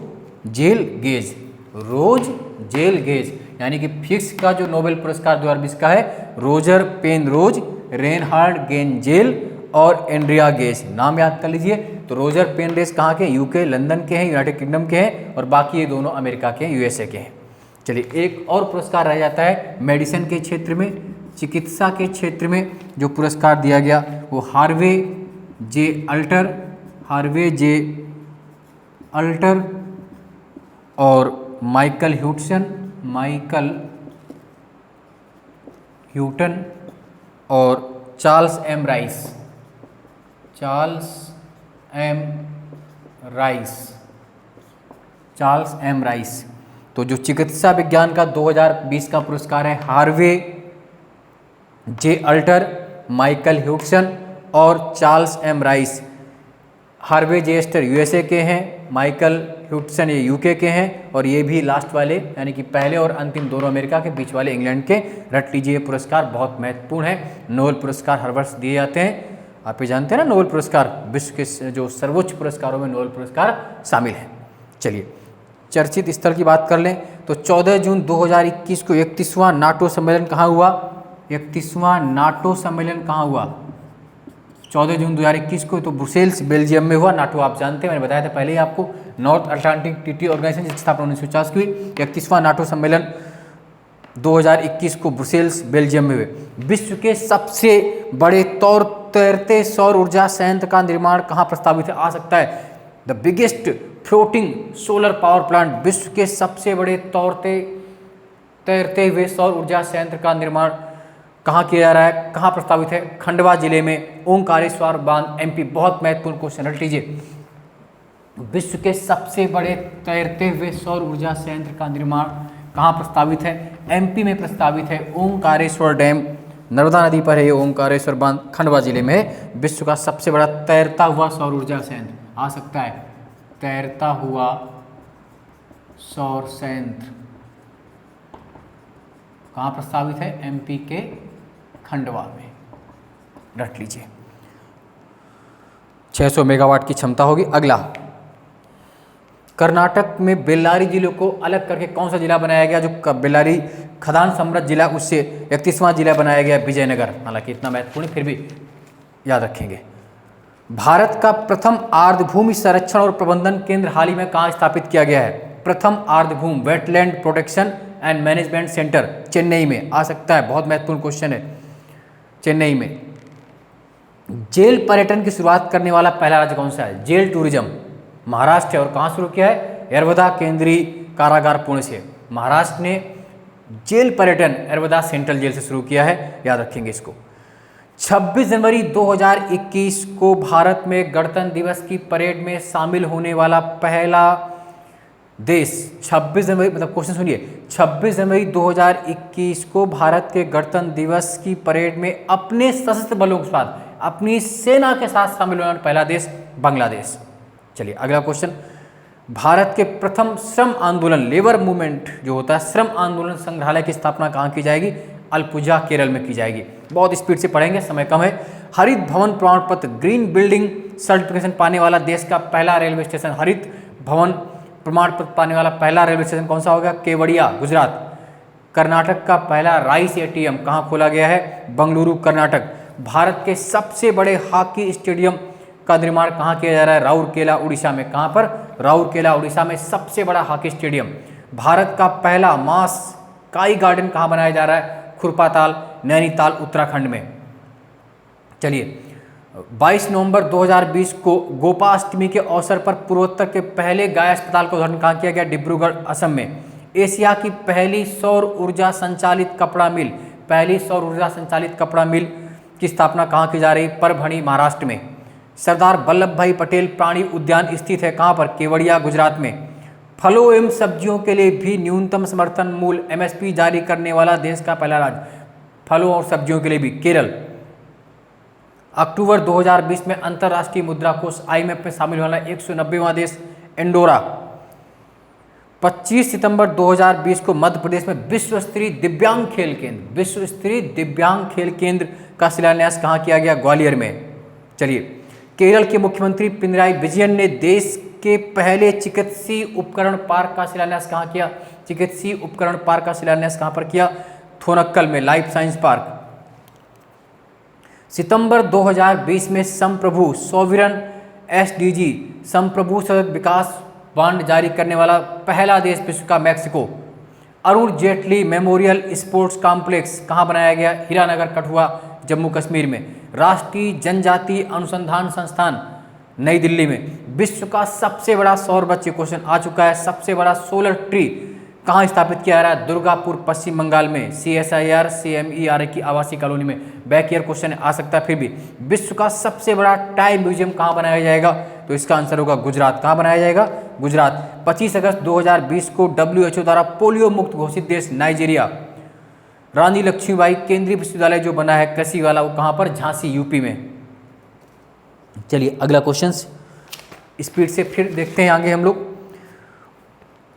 जेल गेज, रोज जेल गेज, यानी कि फिजिक्स का जो नोबेल पुरस्कार 2020 का है रोजर पेनरोज, रेनहार्ड गेंजेल और एंड्रिया गेज, नाम याद कर लीजिए। तो रोजर पेनरोज कहाँ के, यूके लंदन के हैं, यूनाइटेड किंगडम के हैं, और बाकी ये दोनों अमेरिका के हैं, यूएसए के हैं। चलिए एक और पुरस्कार रह जाता है मेडिसिन के क्षेत्र में, चिकित्सा के क्षेत्र में जो पुरस्कार दिया गया वो हार्वे जे अल्टर और माइकल ह्यूटन और चार्ल्स एम राइस। तो जो चिकित्सा विज्ञान का 2020 का पुरस्कार है हार्वे जे अल्टर, माइकल ह्यूटसन और चार्ल्स एम राइस। हार्वे जे अल्टर यूएसए के हैं, माइकल ह्यूटसन ये यूके के हैं, और ये भी लास्ट वाले यानी कि पहले और अंतिम दोनों अमेरिका के, बीच वाले इंग्लैंड के। रट लीजिए, पुरस्कार बहुत महत्वपूर्ण है। नोबेल पुरस्कार हर वर्ष दिए जाते हैं, आप ये जानते हैं ना, नोबेल पुरस्कार विश्व के जो सर्वोच्च पुरस्कारों में नोबेल पुरस्कार शामिल है। चलिए चर्चित स्थल की बात कर लें तो 14 जून 2021 को 31वां नाटो सम्मेलन कहाँ हुआ? 31वां नाटो सम्मेलन कहाँ हुआ? 14 जून 2021 को तो ब्रुसेल्स बेल्जियम में हुआ। नाटो आप जानते हैं, मैंने बताया था पहले ही आपको, नॉर्थ अटलांटिक ट्रीटी ऑर्गेनाइजेशन जिसकी स्थापना 1950 की हुई। 31वां नाटो सम्मेलन 2021 को ब्रुसेल्स बेल्जियम में हुए। विश्व के सबसे बड़े तैरते सौर ऊर्जा संयंत्र का निर्माण कहाँ प्रस्तावित है? आ सकता है the biggest floating solar power plant, विश्व के सबसे बड़े तैरते हुए सौर ऊर्जा संयंत्र का निर्माण कहाँ किया जा रहा है, कहाँ प्रस्तावित है? खंडवा जिले में, ओंकारेश्वर बांध, एमपी। बहुत महत्वपूर्ण क्वेश्चन रट लीजिए। विश्व के सबसे बड़े तैरते हुए सौर ऊर्जा संयंत्र का निर्माण कहाँ प्रस्तावित है? एमपी में प्रस्तावित है। ओंकारेश्वर डैम, नर्मदा नदी पर है ये ओंकारेश्वर बांध, खंडवा जिले में है। विश्व का सबसे बड़ा तैरता हुआ सौर ऊर्जा संयंत्र आ सकता है, तैरता हुआ सौर संयंत्र कहाँ प्रस्तावित है? एमपी के खंडवा में, रट लीजिए। 600 मेगावाट की क्षमता होगी। अगला, कर्नाटक में बेल्लारी जिले को अलग करके कौन सा जिला बनाया गया? जो बेल्लारी खदान समृद्ध जिला, उससे 31वां जिला बनाया गया विजयनगर। हालांकि इतना महत्वपूर्ण फिर भी याद रखेंगे। भारत का प्रथम आर्द्रभूमि संरक्षण और प्रबंधन केंद्र हाल ही में कहाँ स्थापित किया गया है? प्रथम आर्द्रभूमि wetland protection and management centre Chennai में आ सकता है। बहुत महत्वपूर्ण क्वेश्चन है। चेन्नई में। जेल पर्यटन की शुरुआत करने वाला पहला राज्य कौन सा है? जेल टूरिज्म महाराष्ट्र है। और कहाँ शुरू किया है? यरवदा केंद्रीय कारागार पुणे से। महाराष्ट्र ने जेल पर्यटन यरवदा सेंट्रल जेल से शुरू किया है, याद रखेंगे इसको। 26 जनवरी 2021 को भारत में गणतंत्र दिवस की परेड में शामिल होने वाला पहला देश, 26 जनवरी, मतलब क्वेश्चन सुनिए, 26 जनवरी 2021 को भारत के गणतंत्र दिवस की परेड में अपने सशस्त्र बलों के साथ, अपनी सेना के साथ शामिल होने वाला पहला देश बांग्लादेश। चलिए अगला क्वेश्चन, भारत के प्रथम श्रम आंदोलन लेबर मूवमेंट जो होता है, श्रम आंदोलन संग्रहालय की स्थापना कहाँ की जाएगी? अलपुझा केरल में की जाएगी। बहुत स्पीड से पढ़ेंगे, समय कम है। हरित भवन प्रमाण पत्र ग्रीन बिल्डिंग सर्टिफिकेशन पाने वाला देश का पहला रेलवे स्टेशन, हरित भवन प्रमाण पत्र पाने वाला पहला रेलवे स्टेशन कौन सा होगा? केवड़िया, गुजरात। कर्नाटक का पहला राइस एटीएम कहाँ खोला गया है? बंगलुरु, कर्नाटक। भारत के सबसे बड़े हॉकी स्टेडियम का निर्माण कहाँ किया जा रहा है? राउरकेला, उड़ीसा में। कहाँ पर? राउरकेला, उड़ीसा में सबसे बड़ा हॉकी स्टेडियम। भारत का पहला मास स्काई गार्डन कहाँ बनाया जा रहा है? खुरपाताल, नैनीताल, उत्तराखंड में। चलिए 22 नवंबर 2020 को गोपाष्टमी के अवसर पर पूर्वोत्तर के पहले गाय अस्पताल का उद्घाटन कहाँ किया गया? डिब्रूगढ़, असम में। एशिया की पहली सौर ऊर्जा संचालित कपड़ा मिल, पहली सौर ऊर्जा संचालित कपड़ा मिल की स्थापना कहाँ की जा रही? परभणी, महाराष्ट्र में। सरदार वल्लभ भाई पटेल प्राणी उद्यान स्थित है कहाँ पर? केवड़िया, गुजरात में। फलों एवं सब्जियों के लिए भी न्यूनतम समर्थन मूल्य एमएसपी जारी करने वाला देश का पहला राज्य, फलों और सब्जियों के लिए भी, केरल। अक्टूबर 2020 में अंतर्राष्ट्रीय मुद्रा कोष IMF में शामिल होने वाला 190वां देश, इंडोरा। 25 सितंबर 2020 को मध्य प्रदेश में विश्व स्तरीय दिव्यांग खेल केंद्र, विश्व स्तरीय दिव्यांग खेल केंद्र का शिलान्यास कहाँ किया गया? ग्वालियर में। चलिए केरल के मुख्यमंत्री पिनराई विजयन ने देश के पहले चिकित्सीय उपकरण पार्क का शिलान्यास कहाँ किया? चिकित्सीय उपकरण पार्क का शिलान्यास कहाँ पर किया? थोनक्कल में, लाइफ साइंस पार्क। सितंबर 2020 में संप्रभु सॉवरिन एसडीजी संप्रभु सतत विकास बांड जारी करने वाला पहला देश विश्व का Mexico. Arun Jaitley memorial sports complex कहाँ बनाया गया? हीरानगर, कठुआ, जम्मू कश्मीर में। राष्ट्रीय जनजातीय अनुसंधान संस्थान नई दिल्ली में। विश्व का सबसे बड़ा सौर वृक्ष, क्वेश्चन आ चुका है, सबसे बड़ा सोलर ट्री कहाँ स्थापित किया जा रहा है? दुर्गापुर, पश्चिम बंगाल में, CSIR CMER की आवासीय कॉलोनी में। बैक ईयर क्वेश्चन आ सकता है फिर भी। विश्व का सबसे बड़ा टाई म्यूजियम कहाँ बनाया जाएगा? तो इसका आंसर होगा गुजरात। कहाँ बनाया जाएगा? गुजरात। 25 अगस्त 2020 को WHO द्वारा पोलियो मुक्त घोषित देश नाइजीरिया। रानी लक्ष्मीबाई केंद्रीय विश्वविद्यालय जो बना है कृषि वाला, वो कहाँ पर? झांसी, UP में। चलिए अगला क्वेश्चन स्पीड से फिर देखते हैं आगे हम लोग।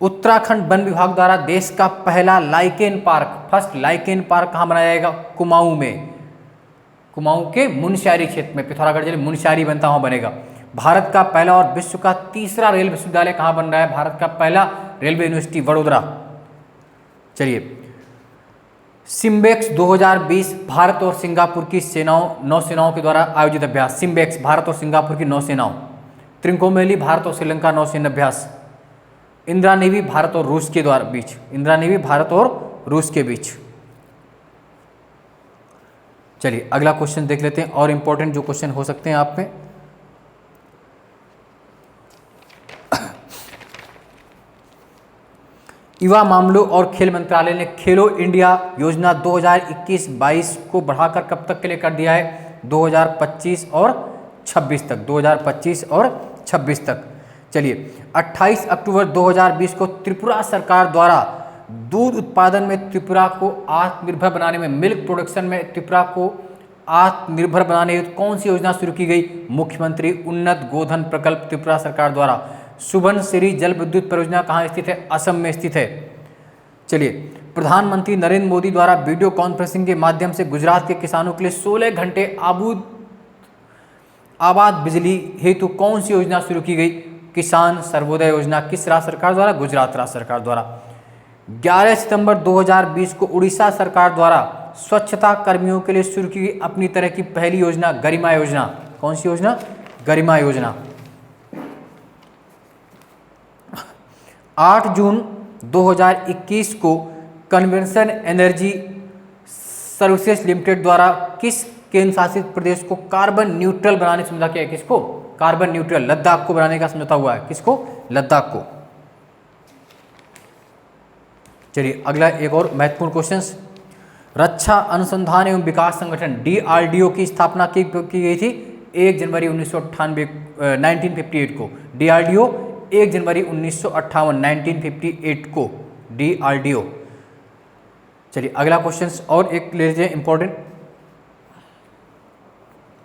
उत्तराखंड वन विभाग द्वारा देश का पहला lichen park, first lichen park कहाँ बनाया जाएगा? कुमाऊं में, कुमाऊं के मुनस्यारी क्षेत्र में, पिथौरागढ़ जिले मुनस्यारी बनता वहाँ बनेगा। भारत का पहला और विश्व का तीसरा रेल विश्वविद्यालय कहाँ बन रहा है? भारत का पहला रेलवे यूनिवर्सिटी वडोदरा। चलिए सिम्बेक्स 2020 भारत और सिंगापुर की नौसेनाओं के द्वारा आयोजित अभ्यास। सिम्बेक्स भारत और सिंगापुर की नौसेनाओं। त्रिंकोमेली भारत और श्रीलंका नौसेना अभ्यास। इंदिरा नेवी भारत और रूस के द्वारा बीच, इंदिरा नेवी भारत और रूस के बीच। चलिए अगला क्वेश्चन देख लेते हैं और इंपॉर्टेंट जो क्वेश्चन हो सकते हैं आप में। युवा मामलों और खेल मंत्रालय ने खेलो इंडिया योजना 2021-22 को बढ़ाकर कब तक के लिए कर दिया है? 2025 और 26 तक, 2025 और 26 तक। चलिए 28 अक्टूबर 2020 को त्रिपुरा सरकार द्वारा दूध उत्पादन में त्रिपुरा को आत्मनिर्भर बनाने में, मिल्क प्रोडक्शन में त्रिपुरा को आत्मनिर्भर बनाने हेतु कौन सी योजना शुरू की गई? मुख्यमंत्री उन्नत गोधन प्रकल्प त्रिपुरा सरकार द्वारा। सुबनसिरी जल विद्युत परियोजना कहाँ स्थित है? असम में स्थित है। चलिए प्रधानमंत्री नरेंद्र मोदी द्वारा वीडियो कॉन्फ्रेंसिंग के माध्यम से गुजरात के किसानों के लिए 16 घंटे आबाद बिजली हेतु कौन सी योजना शुरू की गई? किसान सर्वोदय योजना। किस राज्य सरकार द्वारा? गुजरात राज्य सरकार द्वारा। 11 सितंबर 2020 को उड़ीसा सरकार द्वारा स्वच्छता कर्मियों के लिए शुरू की गई अपनी तरह की पहली योजना गरिमा योजना। कौन सी योजना? गरिमा योजना। 8 जून 2021 को कन्वेंशन एनर्जी सर्विसेज लिमिटेड द्वारा किस केंद्र शासित प्रदेश को कार्बन न्यूट्रल बनाने का समझौता किया है? किसको? कार्बन न्यूट्रल, लद्दाख को बनाने का समझौता हुआ है। किसको? लद्दाख को। चलिए अगला एक और महत्वपूर्ण क्वेश्चन। रक्षा अनुसंधान एवं विकास संगठन DRDO की स्थापना की गई थी 1 जनवरी 1958 को। DRDO 1 जनवरी 1958 को DRDO। चलिए अगला क्वेश्चन और एक ले लीजिए इंपॉर्टेंट।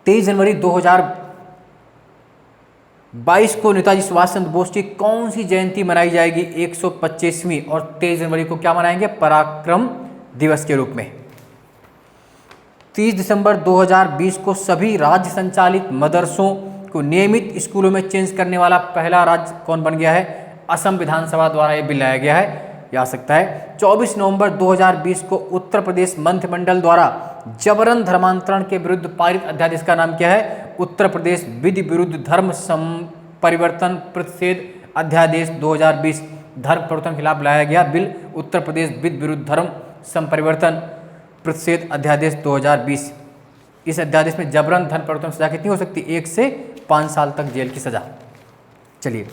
23 जनवरी 2022 को नेताजी सुभाष चंद्र बोस की कौन सी जयंती मनाई जाएगी? 125वीं। और 23 जनवरी को क्या मनाएंगे? पराक्रम दिवस के रूप में। 30 दिसंबर 2020 को सभी राज्य संचालित मदरसों को नियमित स्कूलों में चेंज करने वाला पहला राज्य कौन बन गया है? असम विधानसभा द्वारा यह बिल लाया गया है, आ सकता है। 24 नवंबर 2020 को उत्तर प्रदेश मंत्रिमंडल द्वारा जबरन धर्मांतरण के विरुद्ध पारित अध्यादेश का नाम क्या है? उत्तर प्रदेश विधि विरुद्ध धर्म परिवर्तन प्रतिषेध अध्यादेश 2020। धर्म परिवर्तन के खिलाफ लाया गया बिल उत्तर प्रदेश विधि विरुद्ध धर्म संपरिवर्तन प्रतिषेध अध्यादेश 2020। इस अध्यादेश में जबरन धर्म परिवर्तन सजा कितनी हो सकती है? 1 से 5 साल तक जेल की सजा। चलिए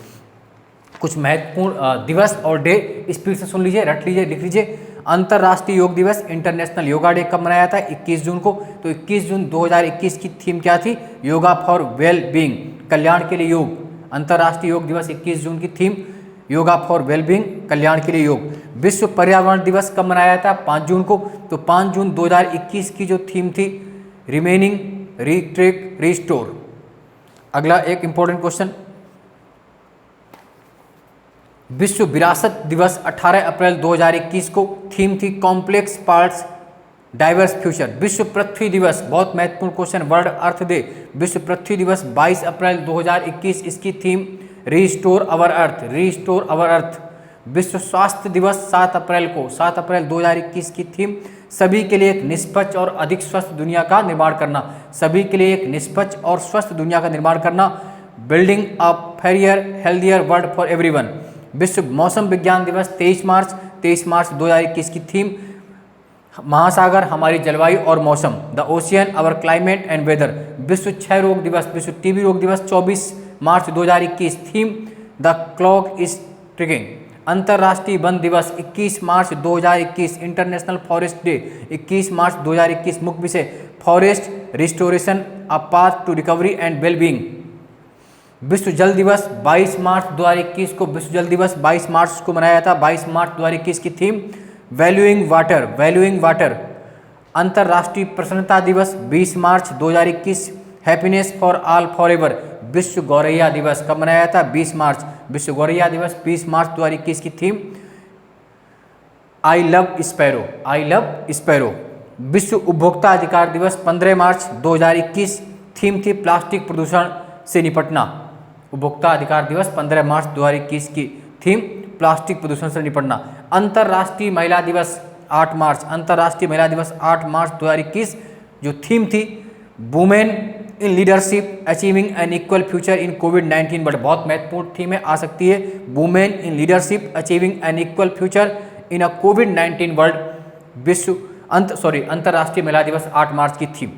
कुछ महत्वपूर्ण दिवस और डे स्पीड से सुन लीजिए, रट लीजिए, लिख लीजिए। अंतर्राष्ट्रीय योग दिवस, इंटरनेशनल योगा डे कब मनाया था? 21 जून को। तो 21 जून 2021 की थीम क्या थी? योगा फॉर वेल बीइंग, कल्याण के लिए योग। अंतर्राष्ट्रीय योग दिवस 21 जून की थीम योगा फॉर वेल बीइंग, कल्याण के लिए योग। विश्व पर्यावरण दिवस कब मनाया था? 5 जून को। तो 5 जून 2021 की जो थीम थी रिमेनिंग, रिट्रेक, रिस्टोर। अगला एक इंपॉर्टेंट क्वेश्चन। विश्व विरासत दिवस 18 अप्रैल 2021 को थीम थी कॉम्प्लेक्स पार्ट्स डाइवर्स फ्यूचर। विश्व पृथ्वी दिवस, बहुत महत्वपूर्ण क्वेश्चन, वर्ल्ड अर्थ डे। विश्व पृथ्वी दिवस 22 अप्रैल 2021, इसकी थीम रीस्टोर अवर अर्थ, रीस्टोर अवर अर्थ। विश्व स्वास्थ्य दिवस 7 अप्रैल को, 7 अप्रैल 2021 की थीम सभी के लिए एक निष्पक्ष और अधिक स्वस्थ दुनिया का निर्माण करना, सभी के लिए एक निष्पक्ष और स्वस्थ दुनिया का निर्माण करना, building a fair healthier world for everyone. विश्व मौसम विज्ञान दिवस 23 मार्च 2021 की थीम महासागर हमारी जलवायु और मौसम, the ocean our climate and weather. विश्व क्षय रोग दिवस, विश्व टीबी रोग दिवस 24 मार्च 2021, theme the clock is ticking. अंतर्राष्ट्रीय वन दिवस 21 मार्च 2021, इंटरनेशनल फॉरेस्ट डे 21 मार्च 2021, मुख्य विषय forest restoration a path to recovery and wellbeing. विश्व जल दिवस 22 मार्च 2021 को, विश्व जल दिवस 22 मार्च को मनाया जाता। 22 मार्च 2021 की theme valuing water, valuing water. अंतर्राष्ट्रीय प्रसन्नता दिवस 20 मार्च 2021, happiness for all for ever. विश्व गौरैया दिवस कब मनाया जाता? 20 मार्च। विश्व गौरैया दिवस 20 मार्च 2021 की theme I love sparrow, I love sparrow. विश्व उपभोक्ता अधिकार दिवस 15 मार्च 2021, थीम थी प्लास्टिक प्रदूषण से निपटना। उपभोक्ता अधिकार दिवस 15 मार्च 2021 की थीम प्लास्टिक प्रदूषण से निपटना। अंतर्राष्ट्रीय महिला दिवस 8 मार्च, अंतर्राष्ट्रीय महिला दिवस 8 मार्च 2021, जो थीम थी women in leadership achieving an equal future in कोविड-19 वर्ल्ड। बहुत महत्वपूर्ण थीम है, आ सकती है women in leadership achieving an equal future in a कोविड-19 वर्ल्ड। विश्व अंतर्राष्ट्रीय महिला दिवस 8 मार्च की थीम।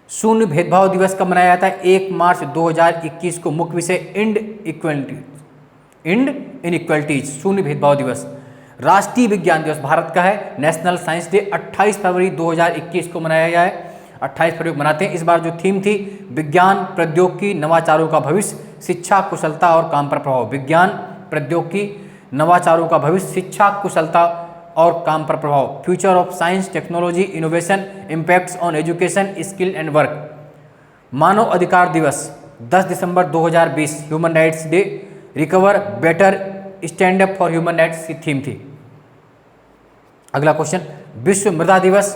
शून्य भेदभाव दिवस कब मनाया जाता है? 1 मार्च 2021 को, मुख्य विषय इंड इक्वलिटी, इंड इनइक्वलिटीज, शून्य भेदभाव दिवस। राष्ट्रीय विज्ञान दिवस भारत का है, नेशनल साइंस डे 28 फरवरी 2021 को मनाया गया है, 28 फरवरी को मनाते हैं। इस बार जो थीम थी विज्ञान प्रौद्योगिकी नवाचारों का भविष्य, शिक्षा कुशलता और काम पर प्रभाव। विज्ञान प्रौद्योगिकी नवाचारों का भविष्य, शिक्षा कुशलता और काम पर प्रभाव। Future of science technology innovation impacts on education skill and work. मानव अधिकार दिवस 10 दिसंबर 2020, human rights day, recover better stand up for human rights की थीम थी। अगला क्वेश्चन, विश्व मृदा दिवस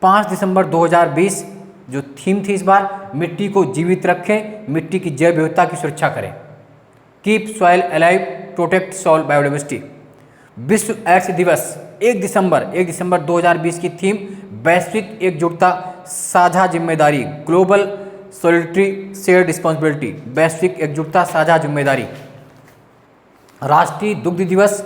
5 दिसंबर 2020, जो थीम थी इस बार मिट्टी को जीवित रखें, मिट्टी की जैव विविधता की सुरक्षा करें। Keep soil alive, protect soil biodiversity. विश्व एड्स दिवस 1 दिसंबर 2020 की थीम वैश्विक एकजुटता साझा जिम्मेदारी, ग्लोबल सॉलिडरिटी शेयर्ड रिस्पॉन्सिबिलिटी, वैश्विक एकजुटता साझा जिम्मेदारी। राष्ट्रीय दुग्ध दिवस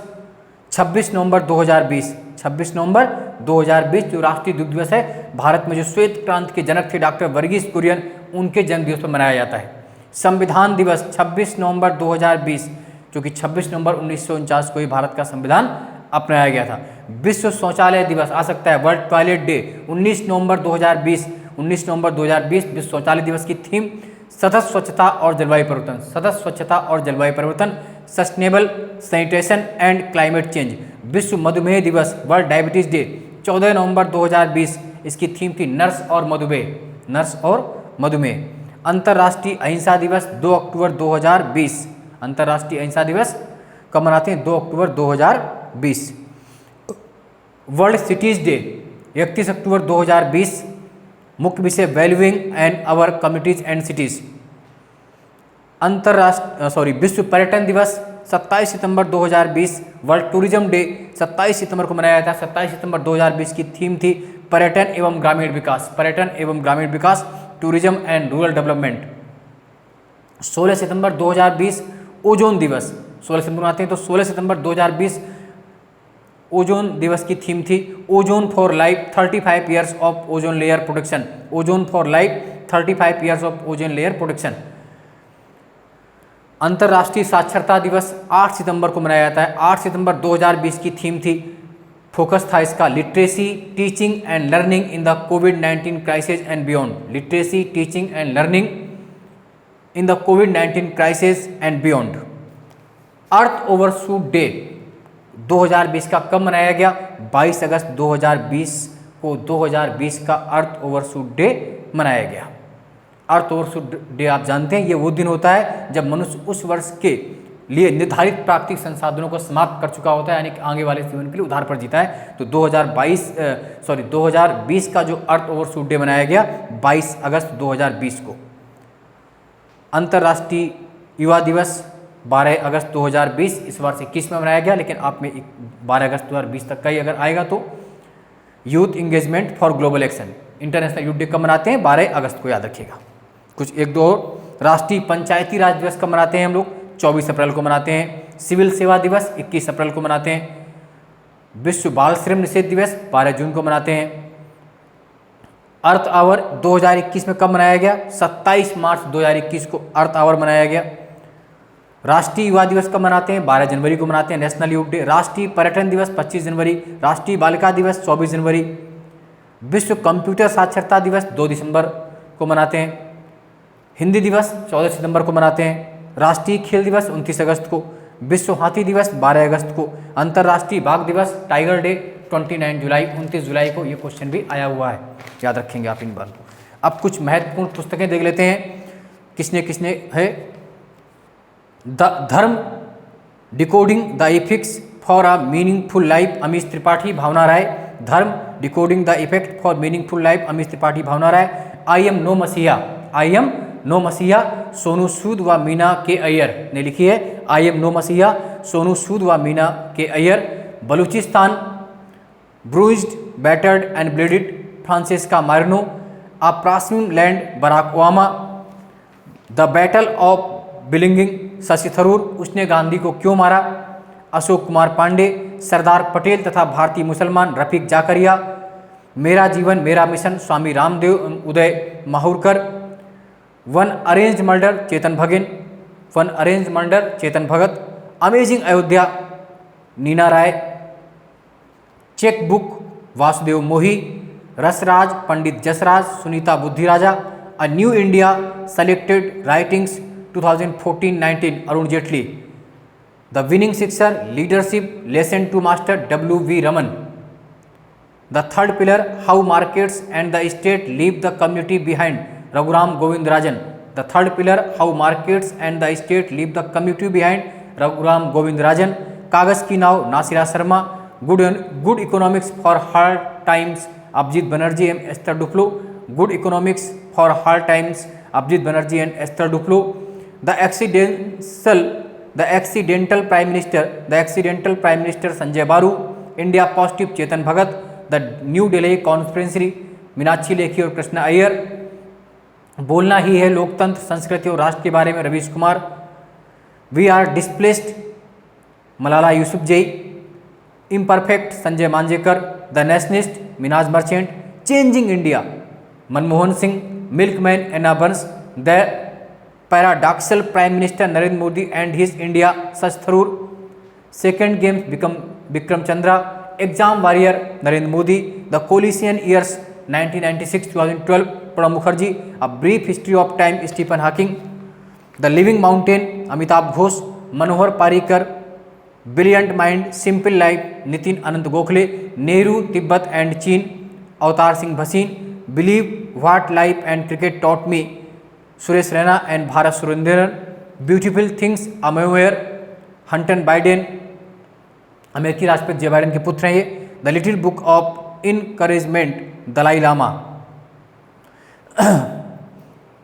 26 नवंबर 2020, 26 नवंबर 2020 जो राष्ट्रीय दुग्ध दिवस है, भारत में जो श्वेत क्रांति के जनक थे डॉक्टर वर्गीस कुरियन, उनके जन्म दिवस पर मनाया जाता है। संविधान दिवस 26 नवंबर 2020, जो कि 26 नवंबर 1949 को ही भारत का संविधान अपनाया गया था। विश्व शौचालय दिवस आ सकता है, वर्ल्ड टॉयलेट डे 19 नवंबर 2020, 19 नवंबर 2020 विश्व शौचालय दिवस की थीम सतत स्वच्छता और जलवायु परिवर्तन, सतत स्वच्छता और जलवायु परिवर्तन, sustainable sanitation and climate change. विश्व मधुमेह दिवस, वर्ल्ड डायबिटीज डे 14 नवंबर 2020, इसकी थीम थी नर्स और मधुमेह, नर्स और मधुमेह। अंतर्राष्ट्रीय अहिंसा दिवस 2 अक्टूबर 2020, अंतर्राष्ट्रीय अहिंसा दिवस कब मनाते हैं? 2 अक्टूबर 2020। वर्ल्ड सिटीज डे 31 अक्टूबर 2020, मुख्य विषय valuing and our communities and cities. विश्व पर्यटन दिवस 27 सितंबर 2020, वर्ल्ड टूरिज्म डे 27 सितंबर को मनाया था। 27 सितंबर 2020 की थीम थी पर्यटन एवं ग्रामीण विकास, पर्यटन एवं ग्रामीण विकास, टूरिज्म एंड रूरल डेवलपमेंट। 16 सितंबर 2020 ओजोन दिवस, 16 सितंबर आते हैं तो 16 सितंबर 2020 ओजोन दिवस की थीम थी ozone for life 35 years of ozone layer protection, ozone for life 35 years of ozone layer protection. अंतर्राष्ट्रीय साक्षरता दिवस 8 सितंबर को मनाया जाता है। 8 सितंबर 2020 की थीम थी, फोकस था इसका literacy teaching and learning in the covid crisis and beyond, literacy teaching and learning in the covid crisis and beyond. Earth overshoot day 2020 का कब मनाया गया? 22 अगस्त 2020 को 2020 का अर्थ ओवरशूट डे मनाया गया। अर्थ ओवरशूट डे आप जानते हैं, ये वो दिन होता है जब मनुष्य उस वर्ष के लिए निर्धारित प्राकृतिक संसाधनों को समाप्त कर चुका होता है, यानी कि आगे वाले जीवन के लिए उधार पर जीता है। तो 2020 का जो अर्थ ओवरशूट डे मनाया गया 22 अगस्त 2020 को। अंतर्राष्ट्रीय युवा दिवस 12 अगस्त 2020 इस वर्ष 21 में मनाया गया, लेकिन आप में 12 अगस्त 2020 तक का ही अगर आएगा तो youth engagement for global action, international youth day कब मनाते हैं? 12 अगस्त को, याद रखिएगा। कुछ एक दो और, राष्ट्रीय पंचायती राज दिवस कब मनाते हैं हम लोग? 24 अप्रैल को मनाते हैं। सिविल सेवा दिवस 21 अप्रैल को मनाते हैं। विश्व बाल श्रम निषेध दिवस 12 जून को मनाते हैं। अर्थ आवर 2021 में कब मनाया गया? 27 मार्च 2021 को अर्थ आवर मनाया गया। राष्ट्रीय युवा दिवस कब मनाते हैं? 12 जनवरी को मनाते हैं, नेशनल यूथ डे। राष्ट्रीय पर्यटन दिवस 25 जनवरी। राष्ट्रीय बालिका दिवस 24 जनवरी। विश्व कंप्यूटर साक्षरता दिवस 2 दिसंबर को मनाते हैं। हिंदी दिवस 14 सितंबर को मनाते हैं। राष्ट्रीय खेल दिवस 29 अगस्त को। विश्व हाथी दिवस 12 अगस्त को। अंतर्राष्ट्रीय बाघ दिवस टाइगर डे 29 जुलाई 29 जुलाई को। ये क्वेश्चन भी आया हुआ है, याद रखेंगे आप इन बात को। अब कुछ महत्वपूर्ण पुस्तकें देख लेते हैं किसने किसने है। The Dharma decoding the effects for a meaningful life, Amish Tripathi, Bhavna Roy. Dharma decoding the effect for meaningful life, Amish Tripathi, Bhavna Roy. I am no messiah, Sonu सूद व मीना के अय्यर ने लिखी है। आई एम नो मसीहा, सोनू सूद व Meena K Iyer. Balochistan bruised, battered and bloodied, Francesca Marino. A promised land, Barack Obama. The battle of belonging, Shashi Tharoor, उसने गांधी को क्यों मारा? अशोक कुमार पांडे। सरदार पटेल तथा भारतीय मुसलमान, रफीक जाकरिया। मेरा जीवन मेरा मिशन, Swami Ramdev, Uday Mahurkar. One arranged murder, Chetan Bhagat. Amazing Ayodhya, Neena Rai. Check book, Vasudev Mohi. Rasraj, Pandit Jasraj, Sunita Buddhiraja. A new India, selected writings 2014-19, Arun Jaitley. The winning sixer, leadership lesson to master, W.V. Raman. The third pillar, how markets and the state leave the community behind, Raghuram Govindarajan. The third pillar, how markets and the state leave the community behind, Raghuram Govindarajan. कागज की नाव, Nasira Sharma. Good economics for hard times, Abhijit Banerjee and Esther Duflo. Good economics for hard times, Abhijit Banerjee and Esther Duflo. The accidental prime minister Sanjaya Baru. India positive, Chetan Bhagat. The new Delhi conspiracy, Meenakshi Lekhi और कृष्ण अय्यर। बोलना ही है लोकतंत्र, संस्कृति और राष्ट्र के बारे में, Ravish Kumar. We are displaced, Malala Yousafzai. Imperfect, Sanjay Manjrekar. The nationalist, Minaz Merchant. Changing India, Manmohan Singh. Milkman, Anna Burns. The paradoxical prime minister, Narendra Modi and his India, Shashi Tharoor. Second games, Vikram Chandra. Exam warrior, Narendra Modi. The coalition years 1996-2012, Pranab Mukherjee. A brief history of time, Stephen Hawking. The living mountain, Amitabh Ghosh. Manohar Parrikar, brilliant mind, simple life, Nitin Anant Gokhale. Nehru, Tibet and चीन, Avtar Singh Bhasin. Believe what life and cricket taught me, Suresh Raina and Bharat Surendran. Beautiful things, a memoir, Hunter Biden, अमेरिकी राष्ट्रपति Joe Biden के पुत्र हैं ये। The little book of encouragement, Dalai Lama.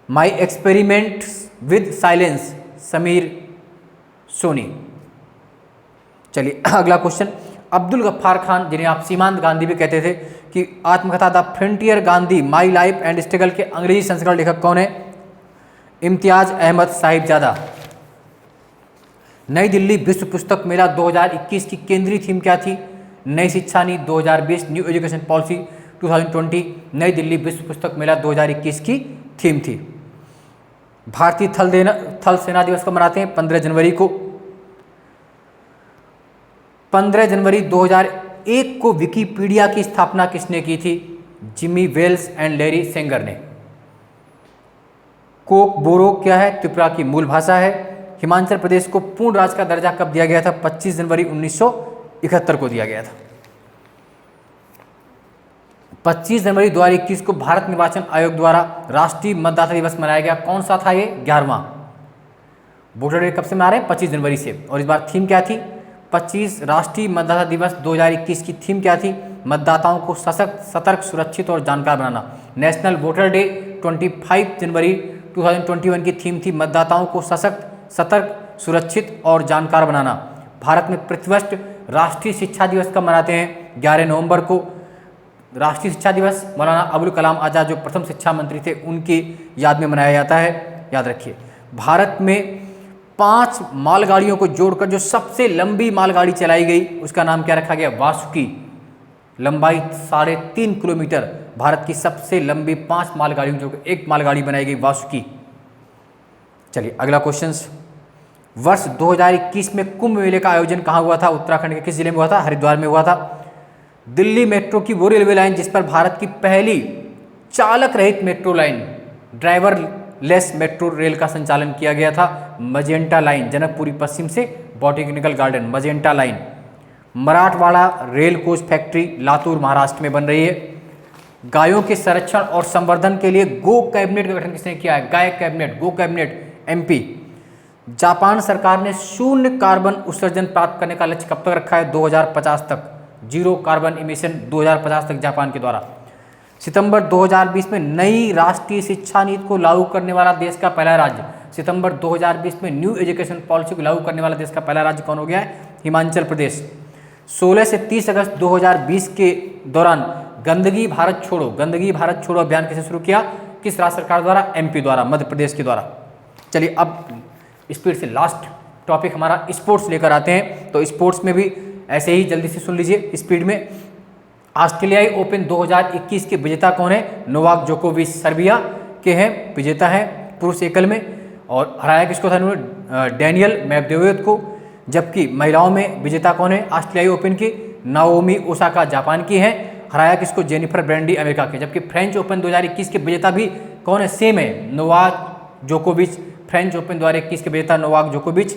My experiments with silence, Sameer Soni. चलिए अगला question. Abdul Gaffar Khan, जिन्हें आप सीमांत गांधी भी कहते थे, कि आत्मकथा the frontier Gandhi my life and struggle के अंग्रेजी संस्करण लेखक कौन है? इम्तियाज अहमद साहिबजादा। नई दिल्ली विश्व पुस्तक मेला 2021 की केंद्रीय थीम क्या थी? नई शिक्षा नीति 2020, न्यू एजुकेशन पॉलिसी 2020। नई दिल्ली विश्व पुस्तक मेला 2021 की थीम थी। भारतीय थल सेना दिवस को मनाते हैं 15 जनवरी को। 15 जनवरी 2001 को विकिपीडिया की स्थापना किसने की थी? Jimmy Wales and Larry Sanger ने। कोक बोरो क्या है? त्रिपुरा की मूल भाषा है। हिमाचल प्रदेश को पूर्ण राज्य का दर्जा कब दिया गया था? 25 जनवरी 1971 को दिया गया था। 25 जनवरी 2021 को भारत निर्वाचन आयोग द्वारा राष्ट्रीय मतदाता दिवस मनाया गया। कौन सा था ये? 11वां। वोटर डे कब से मना रहे हैं? 25 जनवरी से। और इस बार थीम क्या थी? 25 राष्ट्रीय मतदाता दिवस 2021 की थीम क्या थी? मतदाताओं को सशक्त, सतर्क, सुरक्षित और जानकार बनाना। नेशनल वोटर डे 25 जनवरी 2021 की थीम थी मतदाताओं को सशक्त, सतर्क, सुरक्षित और जानकार बनाना। भारत में प्रतिवर्ष राष्ट्रीय शिक्षा दिवस कब मनाते हैं? 11 नवंबर को राष्ट्रीय शिक्षा दिवस मौलाना अबुल कलाम आज़ाद जो प्रथम शिक्षा मंत्री थे उनकी याद में मनाया जाता है, याद रखिए। भारत में 5 मालगाड़ियों को जोड़कर जो सबसे लंबी मालगाड़ी चलाई गई उसका नाम क्या रखा गया? वासुकी। लंबाई 3.5 किलोमीटर, भारत की सबसे लंबी 5 मालगाड़ियों जो एक मालगाड़ी बनाई गई वासुकी। चलिए अगला क्वेश्चन, वर्ष 2021 में कुंभ मेले का आयोजन कहाँ हुआ था? उत्तराखंड के किस जिले में हुआ था? हरिद्वार में हुआ था। दिल्ली मेट्रो की वो रेलवे लाइन जिस पर भारत की पहली चालक रहित metro line, driver less metro rail का संचालन किया गया था, मजेंटा लाइन, जनकपुरी पश्चिम से botanical garden, magenta line. Marathwada rail coach factory Latur Maharashtra में बन रही है। गायों के संरक्षण और संवर्धन के लिए गो कैबिनेट का गठन किसने किया है? गाय कैबिनेट, गो कैबिनेट, एमपी। जापान सरकार ने शून्य कार्बन उत्सर्जन प्राप्त करने का लक्ष्य कब तक रखा है? 2050 तक, जीरो कार्बन इमिशन 2050 तक जापान के द्वारा। सितंबर 2020 में नई राष्ट्रीय शिक्षा नीति को लागू करने वाला देश का पहला राज्य, सितंबर 2020 में न्यू एजुकेशन पॉलिसी को लागू करने वाला देश का पहला राज्य कौन हो गया है? हिमाचल प्रदेश। 16 से 30 अगस्त 2020 के दौरान गंदगी भारत छोड़ो अभियान किसे शुरू किया? किस राज्य सरकार द्वारा? एमपी द्वारा, मध्य प्रदेश के द्वारा। चलिए अब स्पीड से लास्ट टॉपिक हमारा स्पोर्ट्स लेकर आते हैं। तो स्पोर्ट्स में भी ऐसे ही जल्दी से सुन लीजिए स्पीड में। ऑस्ट्रेलियाई ओपन 2021 के विजेता कौन है? नोवाक जोकोविच, सर्बिया के हैं, विजेता हैं पुरुष एकल में। और हराया किसको था उन्होंने? डेनियल मेदवेदेव को। जबकि महिलाओं में विजेता कौन है ऑस्ट्रेलियाई ओपन की? नाओमी ओसाका जापान की है। हराया किसको? जेनिफर ब्रैंडी अमेरिका के। जबकि फ्रेंच ओपन 2021 के विजेता भी कौन है? सेम है, नोवाक जोकोविच। फ्रेंच ओपन 2021 के विजेता नोवाक जोकोविच।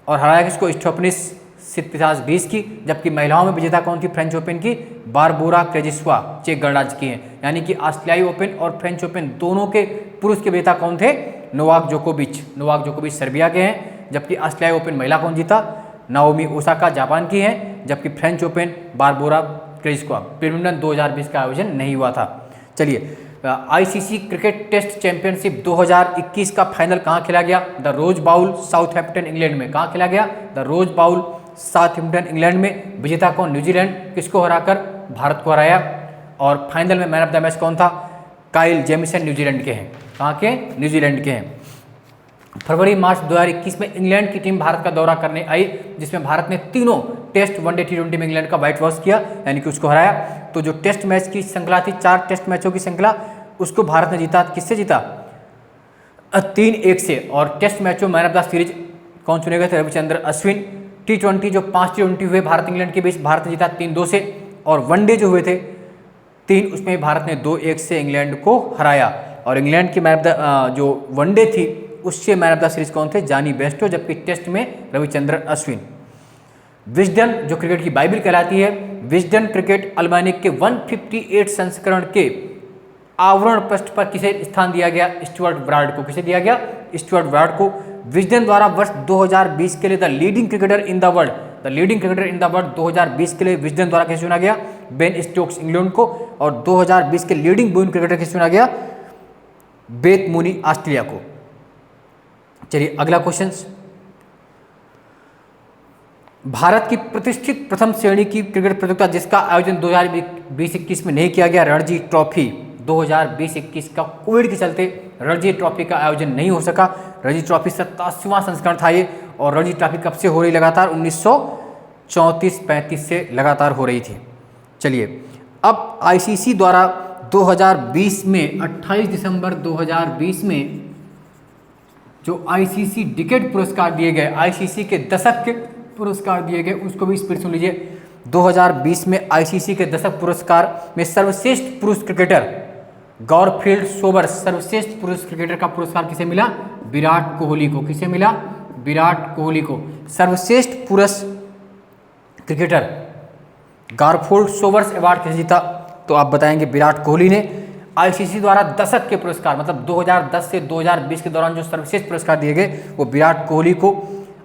और हराया किसको? स्टेफनिस सित्सिपास ग्रीस की। जबकि महिलाओं में विजेता कौन थी फ्रेंच ओपन की? बारबोरा क्रेजिस्वा, चेक गणराज्य की हैं। यानी कि ऑस्ट्रेलियाई ओपन और फ्रेंच ओपन दोनों के पुरुष के विजेता कौन थे? नोवाक जोकोविच सर्बिया के हैं। जबकि ऑस्ट्रेलियाई ओपन महिला कौन जीता? नाओमी ओसाका जापान की हैं। जबकि फ्रेंच ओपन बारबोरा क्रेजिस्वा। बैडमिंटन 2020 का आयोजन नहीं हुआ था। चलिए आईसीसी क्रिकेट टेस्ट चैंपियनशिप 2021 का फाइनल कहाँ खेला गया? The Rose Bowl, Southampton, England में। कहाँ खेला गया? The Rose Bowl, Southampton, England में। विजेता कौन? न्यूजीलैंड। किसको हराकर? भारत को हराया। और फाइनल में मैन ऑफ द मैच कौन था? काइल जेमिसन, न्यूजीलैंड के हैं। कहाँ के? न्यूजीलैंड के हैं। फरवरी मार्च 2021 में इंग्लैंड की टीम भारत का दौरा करने आई, जिसमें भारत ने तीनों टेस्ट वनडे T20 में इंग्लैंड का व्हाइट वॉश किया, यानी कि उसको हराया। तो जो टेस्ट मैच की श्रृंखला थी, 4 टेस्ट मैचों की श्रृंखला, उसको भारत ने जीता। किससे जीता? 3-1 से। और टेस्ट मैचों मैन ऑफ द सीरीज कौन चुने गए थे? रविचंद्र अश्विन। T20 जो 5 T20 हुए भारत इंग्लैंड के बीच, भारत ने जीता 3-2 से। और वनडे जो हुए थे 3, उसमें भारत ने 2-1 से इंग्लैंड को हराया। और इंग्लैंड की मैन ऑफ द जो वनडे थी उससे मैन ऑफ द सीरीज कौन थे? जानी बेस्टो। जबकि टेस्ट में रविचंद्रन अश्विन। विजडन जो क्रिकेट की बाइबल कहलाती है, विजडन क्रिकेट अलमानिक के 158 संस्करण के आवरण पृष्ठ पर किसे स्थान दिया गया? स्टुअर्ट ब्राड को। किसे दिया गया? स्टुअर्ट ब्राड को। विजडन द्वारा वर्ष 2020 के लिए the leading cricketer in the world 2020 के लिए विजडन द्वारा किसे चुना गया? बेन स्टोक्स, इंग्लैंड को। और 2020 के लीडिंग वुमेन क्रिकेटर किसे चुना गया? बेथ मूनी, ऑस्ट्रेलिया को। चलिए अगला क्वेश्चन, भारत की प्रतिष्ठित प्रथम श्रेणी की क्रिकेट प्रतियोगिता जिसका आयोजन 2020-21 में नहीं किया गया, रणजी ट्रॉफी। 2020-21 का कोविड के चलते रणजी ट्रॉफी का आयोजन नहीं हो सका। रणजी ट्रॉफी 87वां संस्करण था ये। और रणजी ट्रॉफी कब से हो रही? लगातार 1934-35 से लगातार हो रही थी। चलिए अब आईसीसी द्वारा 2020 में 28 दिसंबर 2020 में जो आईसीसी डिकेड पुरस्कार दिए गए, आईसीसी के दशक के पुरस्कार दिए गए, उसको भी स्पीड सुन लीजिए। 2020 में आईसीसी के दशक पुरस्कार में सर्वश्रेष्ठ पुरुष क्रिकेटर गॉरफील्ड सोबर्स, सर्वश्रेष्ठ पुरुष क्रिकेटर का पुरस्कार किसे मिला? विराट कोहली को। किसे मिला? विराट कोहली को। सर्वश्रेष्ठ पुरुष क्रिकेटर गॉरफील्ड सोबर्स अवार्ड किसे जीता? तो आप बताएंगे विराट कोहली ने। आईसीसी द्वारा दशक के पुरस्कार, मतलब 2010 से 2020 के दौरान जो सर्वश्रेष्ठ पुरस्कार दिए गए वो विराट कोहली को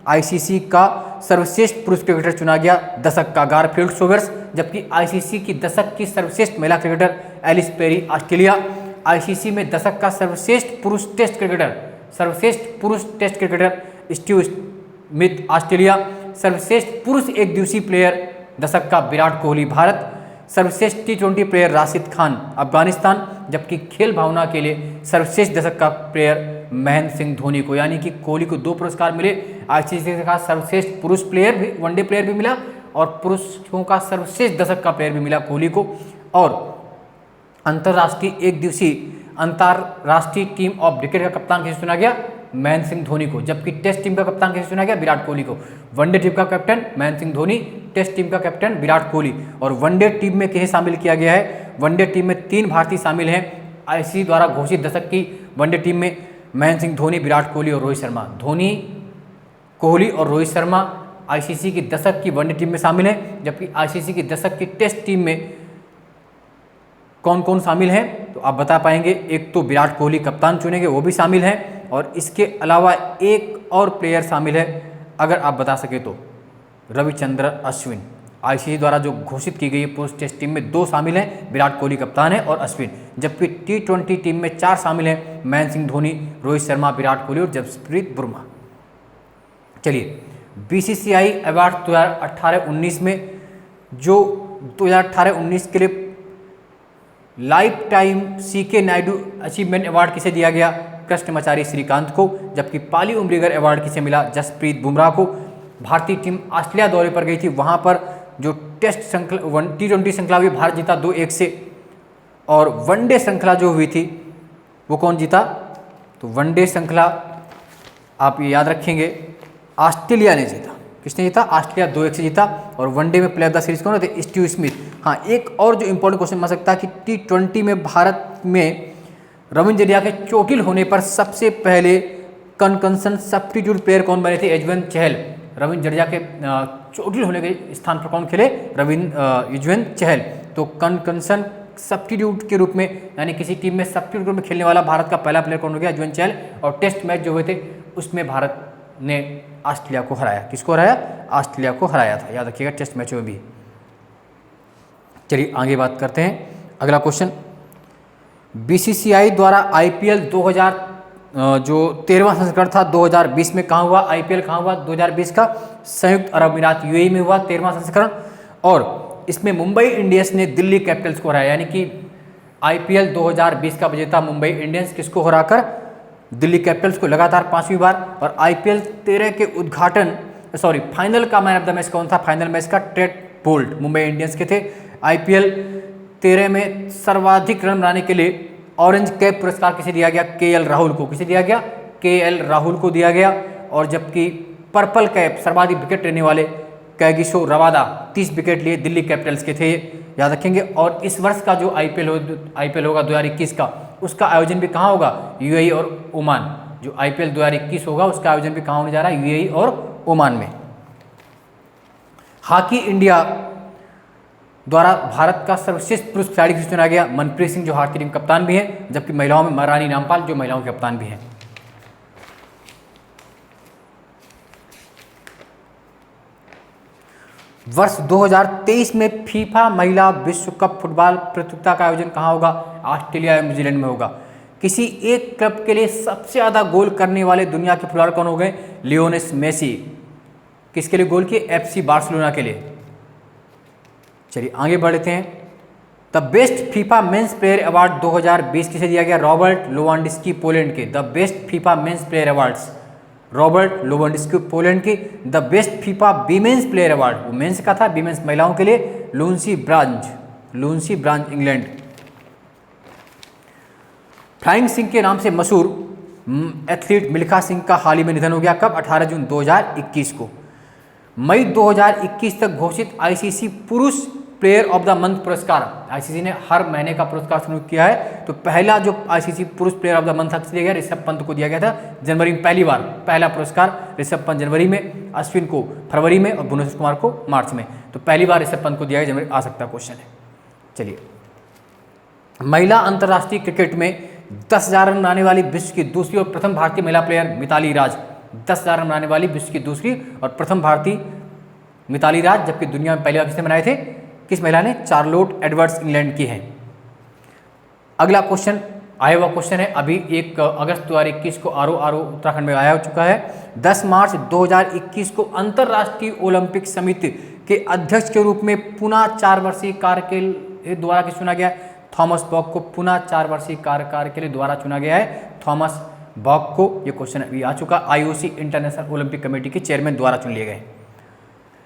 आईसीसी का सर्वश्रेष्ठ पुरुष क्रिकेटर चुना गया दशक का गारफील्ड सोबर्स, जबकि आईसीसी की दशक की सर्वश्रेष्ठ महिला cricketer Ellyse Perry Australia, ICC में दशक का सर्वश्रेष्ठ पुरुष test cricketer Steve Smith Australia, सर्वश्रेष्ठ पुरुष एक दिवसीय प्लेयर दशक का विराट कोहली भारत, सर्वश्रेष्ठ टी20 प्लेयर राशिद खान अफगानिस्तान, जबकि खेल भावना के लिए सर्वश्रेष्ठ दशक का प्लेयर महेंद्र सिंह धोनी को, यानी कि कोहली को 2 पुरस्कार मिले। आईसीसी का सर्वश्रेष्ठ पुरुष प्लेयर भी, वनडे प्लेयर भी मिला और पुरुषों का सर्वश्रेष्ठ दशक का प्लेयर भी मिला कोहली को। और अंतर्राष्ट्रीय एक दिवसीय अंतर्राष्ट्रीय टीम ऑफ क्रिकेट का कप्तान किसे चुना गया? महेंद्र सिंह धोनी को, जबकि टेस्ट टीम का कप्तान किसे चुना गया? विराट कोहली को। वनडे टीम का captain Mahendra Singh Dhoni, test team का कैप्टन विराट कोहली। और वनडे टीम में किसे शामिल किया गया है? वनडे टीम में 3 भारतीय शामिल हैं आईसीसी द्वारा घोषित दशक की वनडे टीम में, महेंद्र सिंह धोनी, विराट कोहली और रोहित शर्मा। धोनी, कोहली और रोहित शर्मा आईसीसी की दशक की वनडे टीम में शामिल हैं, जबकि आईसीसी की दशक की टेस्ट टीम में कौन कौन शामिल हैं तो आप बता पाएंगे। एक तो विराट कोहली कप्तान चुनेंगे, वो भी शामिल हैं, और इसके अलावा एक और प्लेयर शामिल है अगर आप बता सके तो, रविचंद्रन अश्विन। आईसीसी द्वारा जो घोषित की गई पुरुष टेस्ट टीम में 2 शामिल हैं, विराट कोहली कप्तान है और अश्विन, जबकि टी20 टीम में 4 शामिल हैं, महेंद्र सिंह धोनी, रोहित शर्मा, विराट कोहली और जसप्रीत बुमराह। चलिए, बीसीसीआई अवार्ड 2018-19 में जो 2018-19 के लिए lifetime CK Naidu achievement award किसे दिया गया? कृष्णमाचारी श्रीकांत को, जबकि पाली उमरीगर अवार्ड किसे मिला? जसप्रीत बुमराह को। भारतीय टीम ऑस्ट्रेलिया दौरे पर गई थी, वहाँ पर जो टेस्ट श्रृंखला टी20 श्रृंखला हुई भारत जीता 2-1 से, और वनडे श्रृंखला जो हुई थी वो कौन जीता? तो वनडे श्रृंखला आप ये याद रखेंगे, ऑस्ट्रेलिया ने जीता। किसने जीता? ऑस्ट्रेलिया 2-1 से जीता। और वनडे में प्लेयर ऑफ द सीरीज कौन थे? Steve Smith. हाँ, एक और जो इंपॉर्टेंट क्वेश्चन बन सकता है कि टी20 में भारत में रविंद्र जडेजा के चोटिल होने पर सबसे पहले कंकशन सब्स्टिट्यूट प्लेयर कौन बने थे? युजवेंद्र चहल। रविंद्र जडेजा के चोटिल होने के स्थान पर कौन खेले? युजवेंद्र चहल। तो कंकशन सब्स्टिट्यूट के रूप में, यानी किसी टीम में सब्स्टिट्यूट रूप में खेलने वाला भारत का पहला प्लेयर कौन हो गया? युजवेंद्र चहल। और टेस्ट मैच जो हुए थे उसमें भारत ने ऑस्ट्रेलिया को हराया। किसको हराया? ऑस्ट्रेलिया को हराया था, याद रखिएगा, टेस्ट मैचों में भी। चलिए आगे बात करते हैं। अगला क्वेश्चन, बीसीसीआई द्वारा आईपीएल 2000 जो 13वां संस्करण था 2020 में कहाँ हुआ? आईपीएल कहाँ हुआ 2020 का? संयुक्त अरब अमीरात यूएई में हुआ 13वां संस्करण। और इसमें मुंबई इंडियंस ने दिल्ली कैपिटल्स को हराया, यानी कि आईपीएल 2020 का विजेता मुंबई इंडियंस किसको हराकर? दिल्ली कैपिटल्स को लगातार 5वीं बार। और आईपीएल 13 के फाइनल का मैन ऑफ द मैच कौन था? फाइनल मैच का ट्रेट बोल्ट मुंबई इंडियंस के थे। आईपीएल 13 में सर्वाधिक रन बनाने के लिए ऑरेंज कैप पुरस्कार किसे दिया गया? केएल राहुल को। किसे दिया गया? केएल राहुल को दिया गया। और जबकि पर्पल कैप सर्वाधिक विकेट लेने वाले कैगिसो रबादा 30 विकेट लिए दिल्ली कैपिटल्स के थे, याद रखेंगे। और इस वर्ष का जो आईपीएल होगा 2021 का, उसका आयोजन भी कहाँ होगा? यूएई और ओमान। जो आईपीएल 2021 होगा उसका आयोजन भी कहाँ होने जा रहा है? यूएई और ओमान में। हॉकी इंडिया द्वारा भारत का सर्वश्रेष्ठ पुरुष खिलाड़ी किसे चुना गया? मनप्रीत सिंह, जो भारतीय टीम कप्तान भी हैं, जबकि महिलाओं में महारानी रामपाल, जो महिलाओं के कप्तान भी हैं। वर्ष 2023 में फीफा महिला विश्व कप फुटबॉल प्रतियोगिता का आयोजन कहाँ होगा? ऑस्ट्रेलिया या न्यूजीलैंड में होगा। किसी एक क्लब के लिए सबसे ज़्यादा गोल करने वाले दुनिया के खिलाड़ी कौन हो गए? Lionel Messi. किसके लिए गोल किए? एफसी बार्सिलोना के लिए। चलिए आगे बढ़ते हैं। The best FIFA men's player award 2020 किसे दिया गया? रॉबर्ट लेवांडोव्स्की पोलैंड के। The best FIFA men's player awards Robert Lewandowski Poland की। The best FIFA women's player award, वो मेंस का था, वीमेंस महिलाओं के लिए, Lucy Bronze England. Flying Singh के नाम से मशहूर एथलीट मिल्खा सिंह का हाल ही में निधन हो गया। कब? 18 जून 2021 को। मई 2021 तक घोषित आईसीसी पुरुष प्लेयर ऑफ द मंथ पुरस्कार, आईसीसी ने हर महीने का पुरस्कार शुरू किया है, तो पहला जो आईसीसी पुरुष प्लेयर ऑफ द मंथ दिया गया ऋषभ पंत को दिया गया था जनवरी में, पहली बार पहला पुरस्कार ऋषभ पंत जनवरी में, अश्विन को फरवरी में और भुवनेश्वर कुमार को मार्च में, तो पहली बार ऋषभ पंत को दिया गया जनवरी। आ सकता क्वेश्चन है। चलिए महिला अंतर्राष्ट्रीय क्रिकेट में 10,000 रन बनाने वाली विश्व की दूसरी और प्रथम भारतीय महिला प्लेयर मिताली राज। 10,000 रन बनाने वाली विश्व की दूसरी और प्रथम भारतीय मिताली राज, जबकि दुनिया में पहले किसने बनाए थे, किस महिला ने, चार्लोट एडवर्ड्स इंग्लैंड की हैं। अगला क्वेश्चन आया हुआ क्वेश्चन है, अभी 1 अगस्त 2021 को आर उत्तराखंड में आया हो चुका है। 10 मार्च 2021 को अंतर्राष्ट्रीय ओलंपिक समिति के अध्यक्ष के रूप में पुनः 4 वर्षीय कार्यकाल के द्वारा किस चुना गया है, थॉमस बॉक को पुनः 4 वर्षीय कार्यकाल के लिए द्वारा चुना गया है, थॉमस बॉक को। ये क्वेश्चन अभी आ चुका। आईओसी इंटरनेशनल ओलंपिक कमेटी के चेयरमैन द्वारा चुन लिए गए।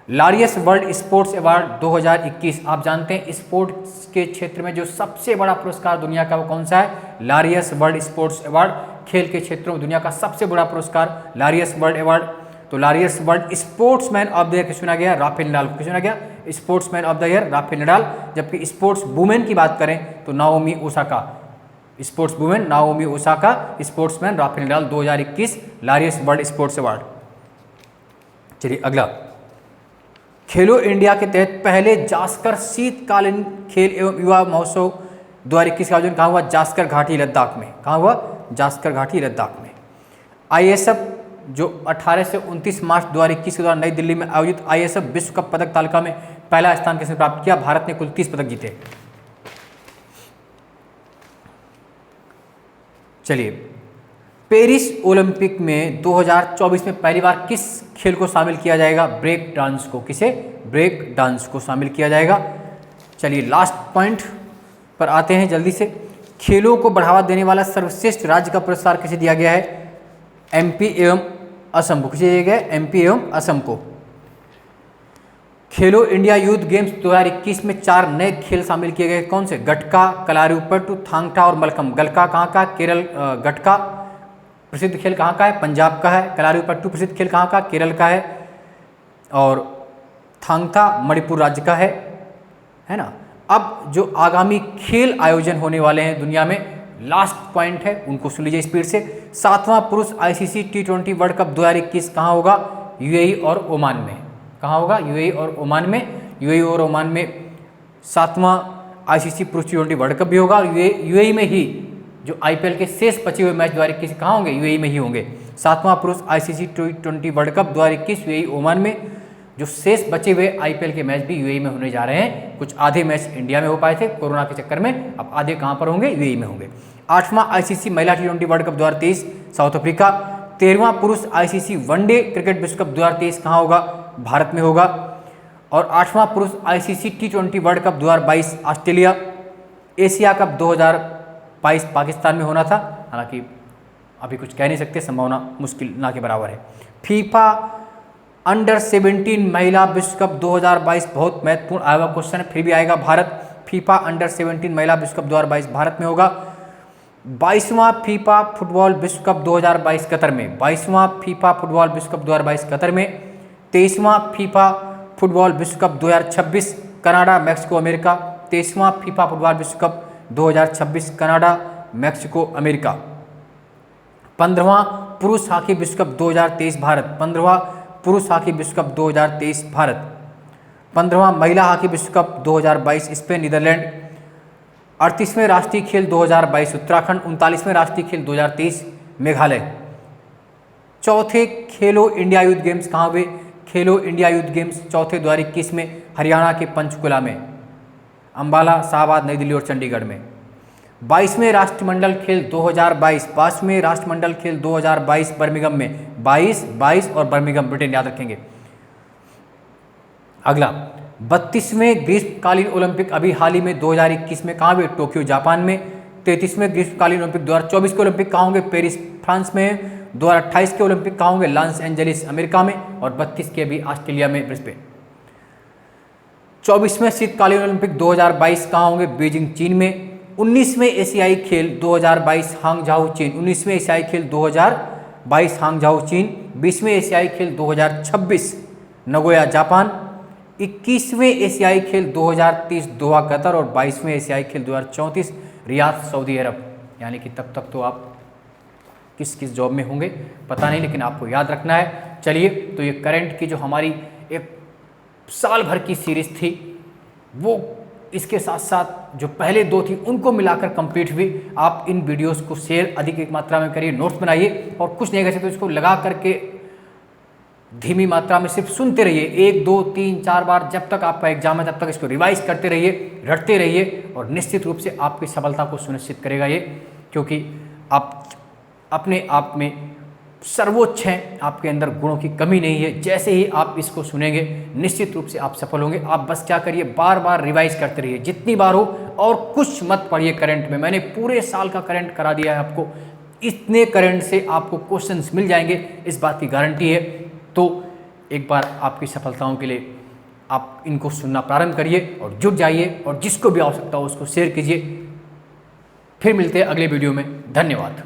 लारियस वर्ल्ड स्पोर्ट्स अवार्ड 2021, आप जानते हैं स्पोर्ट्स के क्षेत्र में जो सबसे बड़ा पुरस्कार दुनिया का वो कौन सा है, लारियस वर्ल्ड स्पोर्ट्स अवार्ड। खेल के क्षेत्र में दुनिया का सबसे बड़ा पुरस्कार लारियस वर्ल्ड अवार्ड। तो Laureus world sportsman of the year किस चुना गया, राफेल नडाल को चुना गया sportsman of the year, Rafael Nadal. जबकि स्पोर्ट्स वुमेन की बात करें तो Naomi Osaka, sports women Naomi Osaka, sportsman Rafael Nadal. 2021 Laureus world sports award. चलिए अगला, खेलो इंडिया के तहत पहले जास्कर शीतकालीन खेल एवं युवा महोत्सव 2021 का आयोजन कहाँ हुआ, जास्कर घाटी लद्दाख में। कहाँ हुआ, जास्कर घाटी लद्दाख में। आईएसएफ जो 18 से 29 मार्च 2021 के दौरान नई दिल्ली में आयोजित आईएसएफ विश्व कप पदक तालिका में पहला स्थान किसने प्राप्त किया, भारत ने कुल 30 पदक जीते। चलिए, पेरिस ओलंपिक में 2024 में पहली बार किस खेल को शामिल किया जाएगा, ब्रेक डांस को। किसे, ब्रेक डांस को शामिल किया जाएगा। चलिए लास्ट पॉइंट पर आते हैं जल्दी से। खेलों को बढ़ावा देने वाला सर्वश्रेष्ठ राज्य का पुरस्कार किसे दिया गया है, एमपी एवं असम को। किसे दिया गया है, एमपी एवं असम को। खेलो इंडिया यूथ गेम्स 2021 में 4 नए खेल शामिल किए गए, कौन से, गटका, कलारीपयट्टू, थांग टा और मलखम्ब। गलका कहाँ का, केरल, गटका प्रसिद्ध खेल कहाँ का है, पंजाब का है। कलारीपयट्टू प्रसिद्ध खेल कहाँ का, केरल का है। और थांगथा मणिपुर राज्य का है ना। अब जो आगामी खेल आयोजन होने वाले हैं दुनिया में, लास्ट पॉइंट है, उनको सुन लीजिए स्पीड से। 7वां पुरुष आईसीसी T20 वर्ल्ड कप 2021 कहाँ होगा, यूएई और ओमान में। कहाँ होगा, यूएई और ओमान में। यूएई और ओमान में 7वां आईसीसी पुरुष T20 वर्ल्ड कप भी होगा। यूएई में ही जो आईपीएल के शेष बचे हुए मैच 2021 कहाँ होंगे, यूएई में ही होंगे। 7वां पुरुष ICC T20 world cup 2021 UAE Oman में। जो शेष बचे हुए आईपीएल के मैच भी यूएई में होने जा रहे हैं। कुछ आधे मैच इंडिया में हो पाए थे कोरोना के चक्कर में, अब आधे कहाँ पर होंगे, यूएई में होंगे। 8वां आईसीसी महिला T20 world cup 2023 South Africa. 13वां पुरुष आईसीसी वनडे क्रिकेट विश्व कप 2023 कहाँ होगा, भारत में होगा। और 8वां पुरुष ICC T20 world cup 2022 Australia. Asia cup 2022 Pakistan में होना था, हालांकि अभी कुछ कह नहीं सकते, संभावना मुश्किल ना के बराबर है। फीफा अंडर 17 महिला विश्व कप 2022 बहुत महत्वपूर्ण आया हुआ क्वेश्चन है, फिर भी आएगा भारत। फीफा अंडर 17 महिला विश्व कप 2022 भारत में होगा। 22वां फीफा फुटबॉल विश्व कप 2022 कतर में। 22वां फीफा फुटबॉल विश्व कप 2022 कतर में। 23वां फीफा फुटबॉल विश्व कप 2026 कनाडा, मैक्सिको, अमेरिका। 23वां फीफा फुटबॉल विश्व कप 2026 कनाडा, मैक्सिको, अमेरिका। 15वां पुरुष हॉकी विश्व कप 2023 भारत। 15वां पुरुष हॉकी विश्व कप 2023 भारत। 15वां महिला हॉकी विश्व कप 2022 स्पेन, नीदरलैंड। 38वें राष्ट्रीय खेल 2022 उत्तराखंड। 39वें राष्ट्रीय खेल 2023 मेघालय। चौथे खेलो इंडिया यूथ गेम्स कहाँ हुए, खेलो इंडिया यूथ गेम्स चौथे 2021 में हरियाणा के पंचकुला में, अंबाला, शाहबाद, नई दिल्ली और चंडीगढ़ में। 22वें राष्ट्रमंडल खेल 2022, 22वें राष्ट्रमंडल खेल 2022 बर्मिंघम में। 22 और बर्मिंघम, ब्रिटेन, याद रखेंगे। अगला 32वें ग्रीष्मकालीन ओलंपिक अभी हाल ही में 2021 में कहाँ हुए, टोक्यो, जापान में। 33वें ग्रीष्मकालीन ओलंपिक 2024 के ओलंपिक कहाँ होंगे, पेरिस, फ्रांस में। 2028 के ओलंपिक कहाँ होंगे, लॉस एंजलिस, अमेरिका में। और 32 के भी ऑस्ट्रेलिया में, ब्रिस्बेन। 24वें शीतकालीन ओलंपिक 2022 कहाँ होंगे, बीजिंग, चीन में। 19वें एशियाई खेल 2022 हांगझाओ, चीन। 19वें एशियाई खेल 2022 हांगझाओ, चीन। 20वें एशियाई खेल 2026 नगोया, जापान। 21वें एशियाई खेल 2030 दोहा, कतर। और 22वें एशियाई खेल 2034 रियाद, सऊदी अरब। यानी कि तब तक तो आप किस किस जॉब में होंगे पता नहीं, लेकिन आपको याद रखना है। चलिए, तो ये करंट की जो हमारी एक साल भर की सीरीज थी वो इसके साथ साथ जो पहले 2 थी उनको मिलाकर कंप्लीट हुई। आप इन वीडियोस को शेयर अधिक मात्रा में करिए, नोट्स बनाइए, और कुछ नहीं कर सकते तो इसको लगा करके धीमी मात्रा में सिर्फ सुनते रहिए, 1 2 3 4 बार, जब तक आपका एग्जाम है तब तक इसको रिवाइज करते रहिए, रटते रहिए, और निश्चित रूप से आपकी सफलता को सुनिश्चित करेगा ये, क्योंकि आप अपने आप में सर्वोच्च हैं, आपके अंदर गुणों की कमी नहीं है। जैसे ही आप इसको सुनेंगे निश्चित रूप से आप सफल होंगे। आप बस क्या करिए, बार बार रिवाइज करते रहिए जितनी बार हो, और कुछ मत पढ़िए करंट में। मैंने पूरे साल का करंट करा दिया है आपको, इतने करंट से आपको क्वेश्चंस मिल जाएंगे, इस बात की गारंटी है। तो एक बार आपकी सफलताओं के लिए आप इनको सुनना प्रारंभ करिए और जुट जाइए, और जिसको भी आवश्यकता हो उसको शेयर कीजिए। फिर मिलते हैं अगले वीडियो में। धन्यवाद।